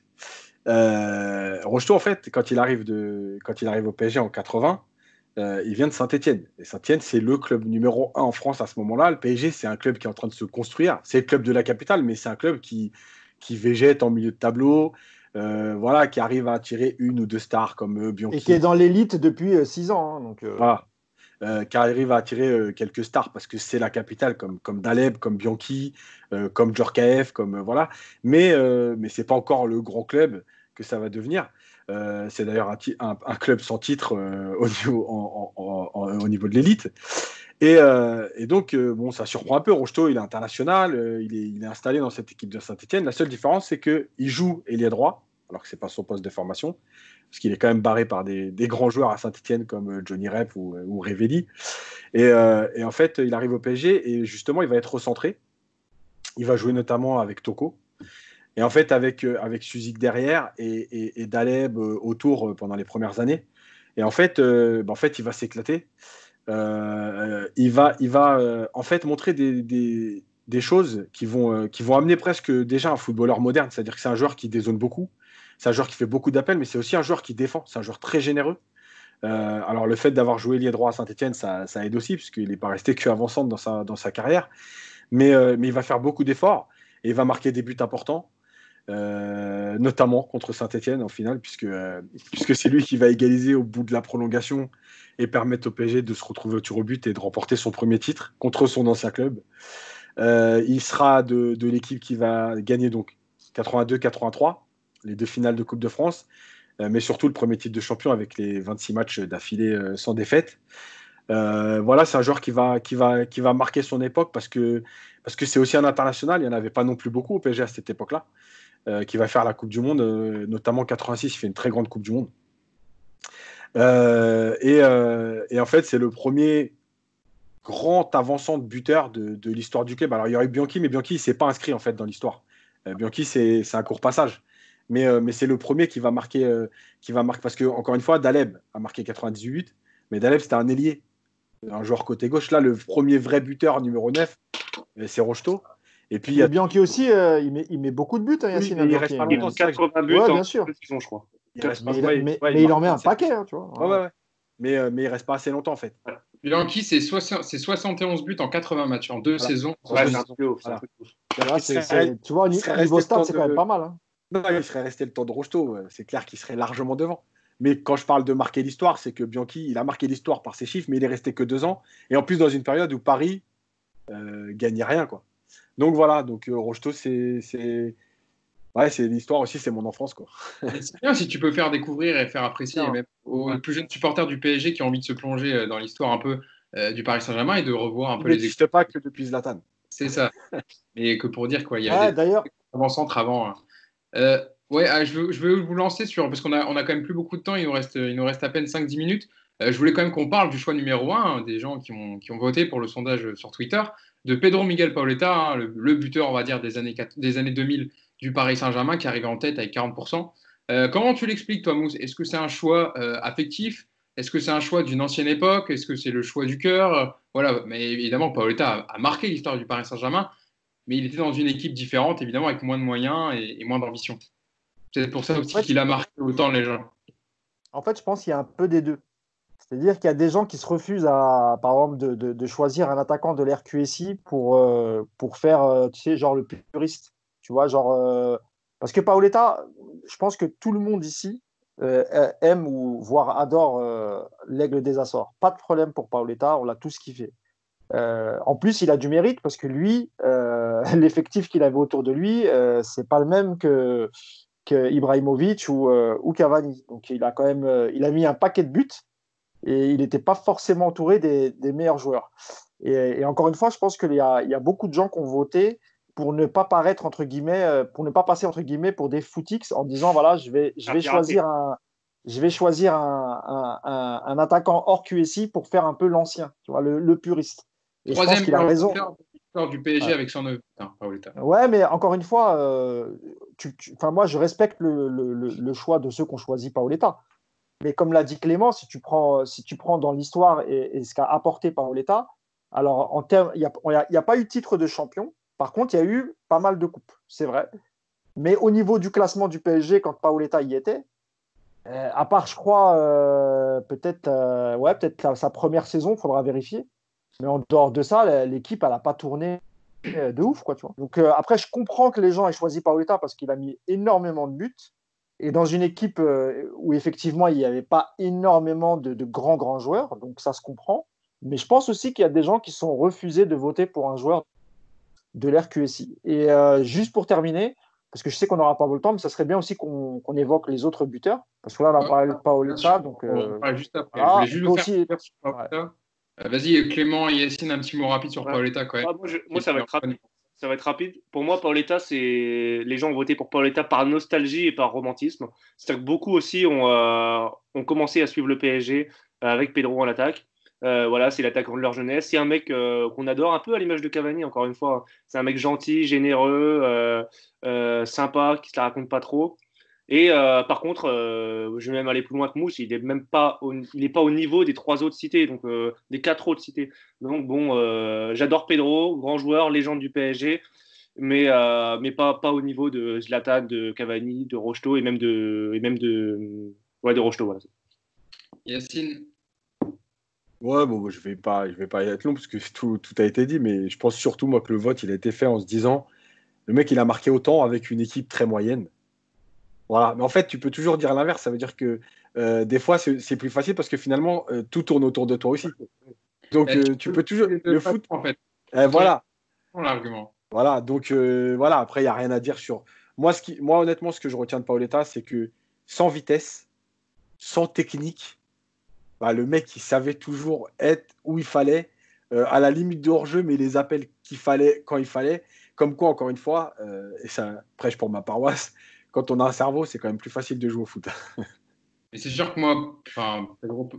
Rocheteau, en fait, quand il arrive au PSG en 80, il vient de Saint-Etienne. Et Saint-Etienne, c'est le club numéro 1 en France à ce moment-là. Le PSG, c'est un club qui est en train de se construire. C'est le club de la capitale, mais c'est un club qui végète en milieu de tableau. voilà, qui arrive à attirer une ou deux stars comme Bianchi. Et qui est dans l'élite depuis 6 ans. Hein, donc, Voilà. Qui arrive à attirer quelques stars parce que c'est la capitale, comme Daleb, comme Bianchi, comme Djorkaeff, comme voilà. Mais c'est pas encore le grand club que ça va devenir. C'est d'ailleurs un club sans titre au niveau de l'élite. Et donc, bon, ça surprend un peu. Rocheteau, il est international, il est installé dans cette équipe de Saint-Etienne. La seule différence, c'est qu'il joue ailier droit, alors que c'est pas son poste de formation, parce qu'il est quand même barré par des grands joueurs à Saint-Etienne comme Johnny Rep ou Révelli. Et en fait, il arrive au PSG et justement, il va être recentré. Il va jouer notamment avec Toko. Et en fait, avec Suzik derrière et Daleb autour pendant les premières années. Et en fait, il va s'éclater. Il va en fait montrer des choses qui vont amener presque déjà un footballeur moderne. C'est-à-dire que c'est un joueur qui dézone beaucoup. C'est un joueur qui fait beaucoup d'appels, mais c'est aussi un joueur qui défend. C'est un joueur très généreux. Alors, le fait d'avoir joué ailier droit à Saint-Etienne, ça aide aussi, puisqu'il n'est pas resté qu'avant-centre dans sa carrière. Mais il va faire beaucoup d'efforts et il va marquer des buts importants, notamment contre Saint-Etienne en finale, puisque c'est lui qui va égaliser au bout de la prolongation et permettre au PSG de se retrouver au tir au but et de remporter son premier titre contre son ancien club. Il sera de l'équipe qui va gagner donc 82-83, les 2 finales de Coupe de France, mais surtout le premier titre de champion avec les 26 matchs d'affilée sans défaite. Voilà, c'est un joueur qui va marquer son époque parce que c'est aussi un international. Il n'y en avait pas non plus beaucoup au PSG à cette époque-là, qui va faire la Coupe du Monde, notamment en 86, il fait une très grande Coupe du Monde. Et en fait, c'est le premier grand avançant de buteur de l'histoire du club. Alors, il y aurait eu Bianchi, mais Bianchi, il ne s'est pas inscrit en fait dans l'histoire. Bianchi, c'est un court passage. Mais c'est le premier qui va marquer, parce que, encore une fois, Daleb a marqué 98, mais Daleb, c'était un ailier, un joueur côté gauche. Là, le premier vrai buteur numéro 9, c'est Rocheteau. Et puis, il y a Bianchi aussi, il met beaucoup de buts, hein, Yacine. il reste pas longtemps. 80 buts ouais, en bien sûr. saison, je crois. Mais il en met un paquet, hein, tu vois. Ouais. Mais il reste pas assez longtemps, en fait. Bianchi, c'est 71 buts en 80 matchs, en 2 saisons. Ouais, c'est un truc de ouf. Tu vois, au niveau stade, c'est quand même pas mal. Hein. Non, il serait resté le temps de Rocheteau. C'est clair qu'il serait largement devant. Mais quand je parle de marquer l'histoire, c'est que Bianchi, il a marqué l'histoire par ses chiffres, mais il est resté que 2 ans. Et en plus, dans une période où Paris gagnait rien, quoi. Donc voilà, Rocheteau, c'est l'histoire aussi, c'est mon enfance, quoi. C'est bien si tu peux faire découvrir et faire apprécier même aux plus jeunes supporters du PSG qui ont envie de se plonger dans l'histoire un peu du Paris Saint-Germain et de revoir un peu il n'existe pas que depuis Zlatan. C'est ça. Et que pour dire quoi, il y a des avant-centres avant. Je veux vous lancer sur, parce qu'on a quand même plus beaucoup de temps, il nous reste à peine 5-10 minutes. Je voulais quand même qu'on parle du choix numéro 1, des gens qui ont voté pour le sondage sur Twitter, de Pedro Miguel Paoletta, hein, le buteur, on va dire, des années 2000 du Paris Saint-Germain, qui arrivait en tête avec 40%. Comment tu l'expliques, toi, Mousse? Est-ce que c'est un choix affectif? Est-ce que c'est un choix d'une ancienne époque? Est-ce que c'est le choix du cœur? Voilà, mais évidemment, Paoletta a marqué l'histoire du Paris Saint-Germain, mais il était dans une équipe différente, évidemment, avec moins de moyens et moins d'ambition. C'est pour ça aussi qu'il a marqué autant les gens. En fait, je pense qu'il y a un peu des deux. C'est-à-dire qu'il y a des gens qui se refusent à, par exemple, de choisir un attaquant de l'RQSI pour faire, tu sais, genre le puriste. Tu vois, genre. Parce que Paoletta, je pense que tout le monde ici aime ou voire adore l'Aigle des Açores. Pas de problème pour Paoletta, on l'a tous kiffé. En plus, il a du mérite parce que lui, l'effectif qu'il avait autour de lui, c'est pas le même que Ibrahimovic ou Cavani. Donc, il a quand même il a mis un paquet de buts et il n'était pas forcément entouré des meilleurs joueurs. Et encore une fois, je pense qu'il y a beaucoup de gens qui ont voté pour ne pas paraître, entre guillemets, pour ne pas passer, entre guillemets, pour des footix en disant, voilà, je vais choisir un attaquant hors QSI pour faire un peu l'ancien, tu vois, le puriste. Et je pense qu'il a raison. Du PSG avec 109. Ouais, mais encore une fois, moi, je respecte le choix de ceux qui ont choisi Paoletta. Mais comme l'a dit Clément, si tu prends dans l'histoire et ce qu'a apporté Paoletta, alors il n'y a pas eu de titre de champion. Par contre, il y a eu pas mal de coupes, c'est vrai. Mais au niveau du classement du PSG, quand Paoletta y était, à part, je crois, peut-être sa première saison, il faudra vérifier. Mais en dehors de ça, l'équipe, elle n'a pas tourné de ouf, quoi, tu vois. Donc après, je comprends que les gens aient choisi Paoletta parce qu'il a mis énormément de buts. et dans une équipe où effectivement il n'y avait pas énormément de grands joueurs, donc ça se comprend. Mais je pense aussi qu'il y a des gens qui sont refusés de voter pour un joueur de l'RQSI. Et juste pour terminer, parce que je sais qu'on n'aura pas le temps, mais ça serait bien aussi qu'on évoque les autres buteurs, parce que là on a parlé de Paoletta, donc On en parle juste après. Je voilà, voulais juste vous faire aussi. plaisir sur Ouais. Paoletta. Vas-y, Clément et Yacine, un petit mot rapide sur Ouais. Paoletta quand même. Moi, ça va être rapide. Ça va être rapide. Pour moi, Paoletta, les gens ont voté pour Paoletta par nostalgie et par romantisme. C'est-à-dire que beaucoup aussi ont commencé à suivre le PSG avec Pedro en attaque. Voilà, c'est l'attaquant de leur jeunesse. C'est un mec qu'on adore, un peu à l'image de Cavani, encore une fois. C'est un mec gentil, généreux, sympa, qui se la raconte pas trop. Et par contre, je vais même aller plus loin que Mousse, il n'est même pas au niveau des trois autres cités, donc des quatre autres cités. Donc bon, j'adore Pedro, grand joueur, légende du PSG, mais pas au niveau de Zlatan, de Cavani, de Rocheteau de Rocheteau. Voilà. Yacine. Ouais, bon, je vais pas y être long parce que tout a été dit, mais je pense surtout moi que le vote il a été fait en se disant le mec il a marqué autant avec une équipe très moyenne. Voilà, mais en fait tu peux toujours dire l'inverse, ça veut dire que des fois c'est plus facile parce que finalement tout tourne autour de toi aussi. Donc tu peux toujours le foot en fait. voilà. L'argument. Voilà, donc voilà, après il y a rien à dire sur moi honnêtement ce que je retiens de Paoletta c'est que sans vitesse, sans technique, bah, le mec, il savait toujours être où il fallait, à la limite de hors-jeu, mais les appels qu'il fallait quand il fallait. Comme quoi, encore une fois, et ça prêche pour ma paroisse, quand on a un cerveau, c'est quand même plus facile de jouer au foot. Mais c'est sûr que moi, enfin,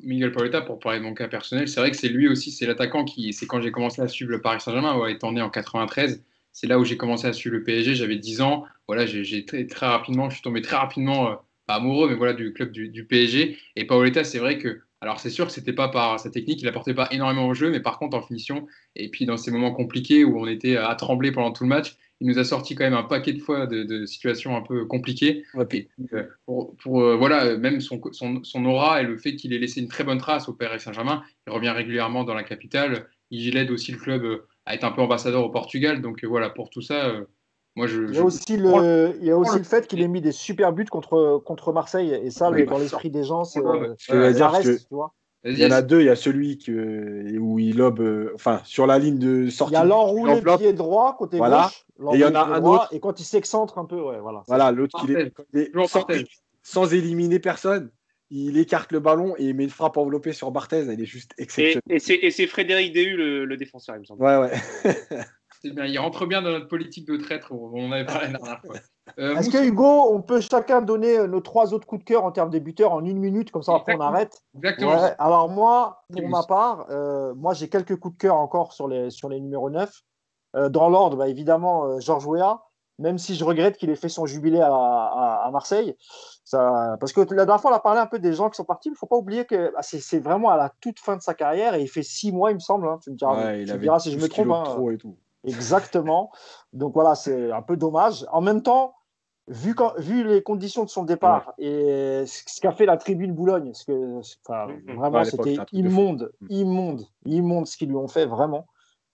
Miguel Paoletta, pour parler de mon cas personnel, c'est vrai que c'est lui aussi, c'est l'attaquant c'est quand j'ai commencé à suivre le Paris Saint-Germain, étant né en 93, c'est là où j'ai commencé à suivre le PSG, j'avais 10 ans, voilà, j'ai très rapidement, je suis tombé très rapidement, pas amoureux, mais voilà, du club du PSG. Et Paoletta, c'est vrai que, alors c'est sûr que c'était pas par sa technique, il apportait pas énormément au jeu, mais par contre en finition, et puis dans ces moments compliqués où on était à trembler pendant tout le match, il nous a sorti quand même un paquet de fois de situations un peu compliquées. Ouais, Et voilà, même son aura et le fait qu'il ait laissé une très bonne trace au Paris Saint-Germain, il revient régulièrement dans la capitale. Il aide aussi le club à être un peu ambassadeur au Portugal. Donc voilà, pour tout ça, moi Il y a aussi le fait qu'il ait mis des super buts contre Marseille, et ça, Oui, dans l'esprit des gens, ce que j'allais ça dire, reste, parce que tu vois. il y en a deux, il y a celui où il lobe, enfin, sur la ligne de sortie. Il y a l'enroulé pied droit côté voilà. gauche, Et il y en a un autre. et quand il s'excentre un peu, ouais, voilà. Voilà, l'autre qui est sans éliminer personne. Il écarte le ballon et il met une frappe enveloppée sur Barthez. Il est juste exceptionnel. Et c'est Frédéric Déhu, le défenseur, il me semble. Ouais. C'est bien, il rentre bien dans notre politique de traître. On avait parlé la dernière fois. Est-ce que Hugo, on peut chacun donner nos 3 autres coups de cœur en termes des buteurs en 1 minute, comme ça après on arrête. Exactement. Ouais. Alors moi, pour ma part, moi j'ai quelques coups de cœur encore sur les numéros 9. Dans l'ordre, bah, évidemment, Georges Weah, même si je regrette qu'il ait fait son jubilé à Marseille. Parce que la dernière fois, on a parlé un peu des gens qui sont partis, mais il ne faut pas oublier que c'est vraiment à la toute fin de sa carrière et il fait 6 mois, il me semble. Hein. Tu me diras si je me trompe. Trop et tout. Exactement. Donc voilà, c'est un peu dommage. En même temps, vu les conditions de son départ et ce qu'a fait la tribune Boulogne, vraiment, c'était immonde ce qu'ils lui ont fait, vraiment.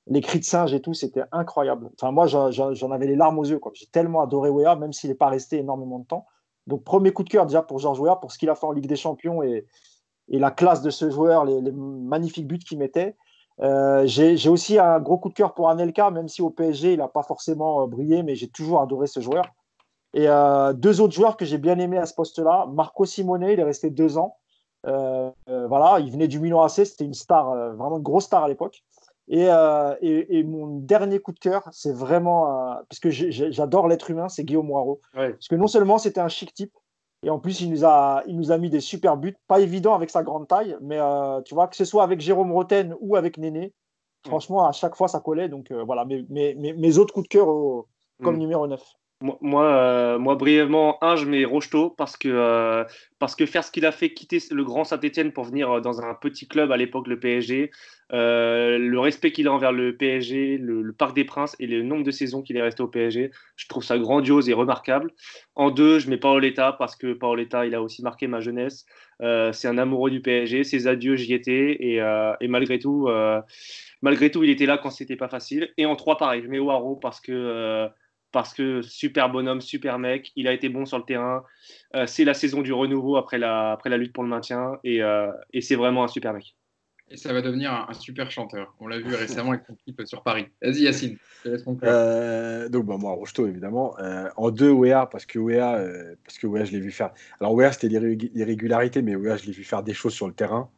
Les cris de singe et tout, c'était incroyable. Enfin, moi, j'en avais les larmes aux yeux, quoi. J'ai tellement adoré Weah, même s'il n'est pas resté énormément de temps. Donc, premier coup de cœur déjà pour Georges Weah, pour ce qu'il a fait en Ligue des Champions et la classe de ce joueur, les magnifiques buts qu'il mettait. J'ai aussi un gros coup de cœur pour Anelka, même si au PSG, il n'a pas forcément brillé, mais j'ai toujours adoré ce joueur. Et 2 autres joueurs que j'ai bien aimés à ce poste-là. Marco Simone, il est resté 2 ans. Voilà, il venait du Milan AC, c'était une star, vraiment une grosse star à l'époque. Et mon dernier coup de cœur, c'est vraiment, parce que j'adore l'être humain, c'est Guillaume Moirot. Ouais. Parce que non seulement c'était un chic type, et en plus il nous a mis des super buts, pas évident avec sa grande taille, mais tu vois, que ce soit avec Jérôme Roten ou avec Néné, franchement, à chaque fois ça collait. Donc voilà, mes autres coups de cœur comme numéro 9. Moi, brièvement, je mets Rocheteau parce que faire ce qu'il a fait, quitter le grand Saint-Etienne pour venir dans un petit club à l'époque, le PSG, le respect qu'il a envers le PSG, le Parc des Princes et le nombre de saisons qu'il est resté au PSG, je trouve ça grandiose et remarquable. En 2, je mets Paoletta parce que Paoletta, il a aussi marqué ma jeunesse. C'est un amoureux du PSG, ses adieux, j'y étais et malgré tout, il était là quand c'était pas facile. Et en 3, pareil, je mets Waro parce que parce que super bonhomme, super mec, il a été bon sur le terrain. C'est la saison du renouveau après la lutte pour le maintien et c'est vraiment un super mec. Et ça va devenir un super chanteur. On l'a vu récemment avec son clip sur Paris. Vas-y, Yacine, je te laisse conclure. Donc, moi, Rocheteau, évidemment. En 2, Wea, parce que Wea, je l'ai vu faire. Alors, Wea, c'était l'irrégularité, mais Wea, je l'ai vu faire des choses sur le terrain.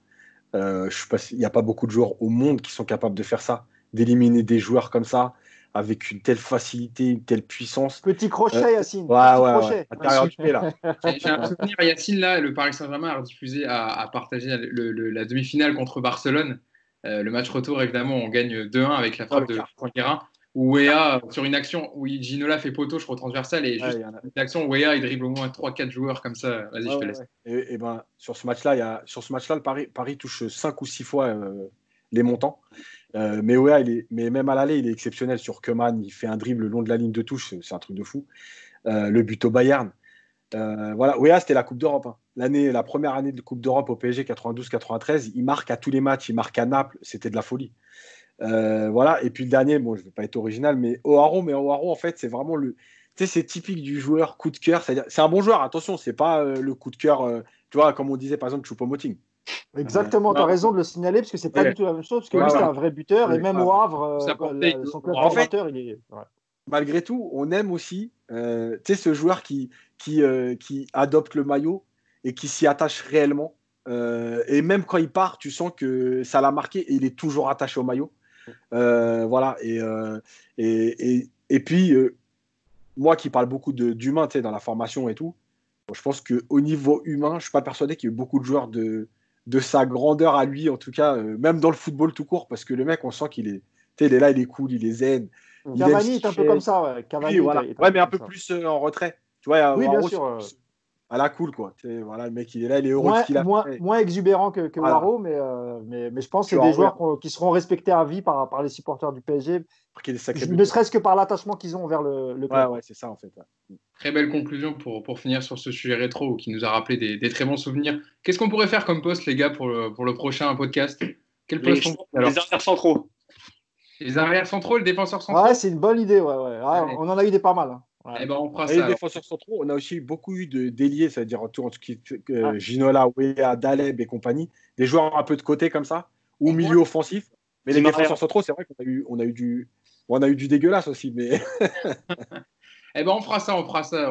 Il n'y a pas beaucoup de joueurs au monde qui sont capables de faire ça, d'éliminer des joueurs comme ça, avec une telle facilité, une telle puissance. Petit crochet, Yacine. Ouais, Petit ouais, crochet. ouais. Intérieur du pied, là. J'ai un souvenir, Yacine, là, le Paris Saint-Germain a diffusé, a partagé la demi-finale contre Barcelone. Le match retour, évidemment, on gagne 2-1 avec la frappe de Guérin. Où Wea, sur une action où Ginola fait poteau, je crois, transversal, et juste une action où Wea, il dribble au moins 3-4 joueurs comme ça. Vas-y, je te laisse. Et ben, sur ce match-là, le Paris touche 5 ou 6 fois les montants. Mais Wea, mais même à l'aller, il est exceptionnel. Sur Koeman, il fait un dribble le long de la ligne de touche, c'est un truc de fou. Le but au Bayern. Voilà, Wea, c'était la Coupe d'Europe. Hein. La première année de Coupe d'Europe au PSG 92-93, il marque à tous les matchs, il marque à Naples, c'était de la folie. Voilà, et puis le dernier, bon, je ne vais pas être original, mais O'Haro, en fait, c'est vraiment tu sais, c'est typique du joueur coup de cœur. C'est un bon joueur, attention, c'est pas le coup de cœur, tu vois, comme on disait par exemple Choupo-Moting. Exactement, tu as raison de le signaler parce que c'est pas du tout la même chose. Parce que lui, c'était un vrai buteur et même au Havre, son club formateur, il est. Ouais. Malgré tout, on aime aussi tu sais, ce joueur qui adopte le maillot et qui s'y attache réellement. Et même quand il part, tu sens que ça l'a marqué et il est toujours attaché au maillot. Voilà. Et puis, moi qui parle beaucoup d'humain dans la formation et tout, je pense qu'au niveau humain, je ne suis pas persuadé qu'il y ait beaucoup de joueurs de sa grandeur à lui, en tout cas, même dans le football tout court, parce que le mec, on sent qu'il est, il est là, il est cool, il est zen. Cavani est un peu comme ça, ouais. Cavani, oui, voilà. Ouais, mais un peu plus en retrait. Tu vois, oui, bien sûr. À la cool, quoi. Voilà, le mec, il est là, il est heureux de ce qu'il a fait. Moins exubérant que voilà. Waro, mais je pense que c'est des joueurs qui seront respectés à vie par les supporters du PSG, ne serait-ce que par l'attachement qu'ils ont envers le club. Ouais, c'est ça, en fait. Ouais. Très belle conclusion pour finir sur ce sujet rétro qui nous a rappelé des très bons souvenirs. Qu'est-ce qu'on pourrait faire comme poste, les gars, pour le prochain podcast? Quel poste les arrières centraux. Les arrières centraux, le défenseur central. Ouais, c'est une bonne idée. Ouais. On en a eu des pas mal. Hein. Ouais. Eh ben, on fera ça. Les défenseurs centraux, on a aussi beaucoup eu de déliés, c'est-à-dire autour de Ginola, Wea, Daleb et compagnie, des joueurs un peu de côté comme ça, ou milieu offensif. Mais les défenseurs centraux, c'est vrai qu'on a eu du dégueulasse aussi. Mais eh ben, on fera ça.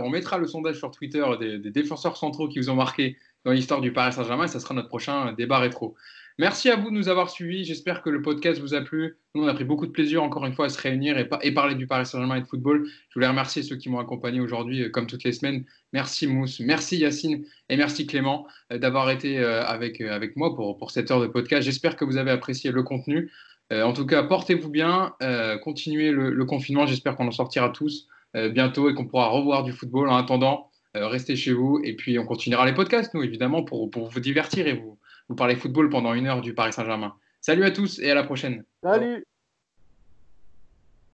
On mettra le sondage sur Twitter des défenseurs centraux qui vous ont marqué dans l'histoire du Paris Saint-Germain et ça sera notre prochain débat rétro. Merci à vous de nous avoir suivis. J'espère que le podcast vous a plu. Nous, on a pris beaucoup de plaisir, encore une fois, à se réunir et parler du Paris Saint-Germain et de football. Je voulais remercier ceux qui m'ont accompagné aujourd'hui, comme toutes les semaines. Merci Mousse, merci Yacine et merci Clément d'avoir été avec moi pour cette heure de podcast. J'espère que vous avez apprécié le contenu. En tout cas, portez-vous bien. Continuez le confinement. J'espère qu'on en sortira tous bientôt et qu'on pourra revoir du football. En attendant, restez chez vous. Et puis, on continuera les podcasts, nous, évidemment, pour vous divertir et vous parlez football pendant 1 heure du Paris Saint-Germain. Salut à tous et à la prochaine. Salut.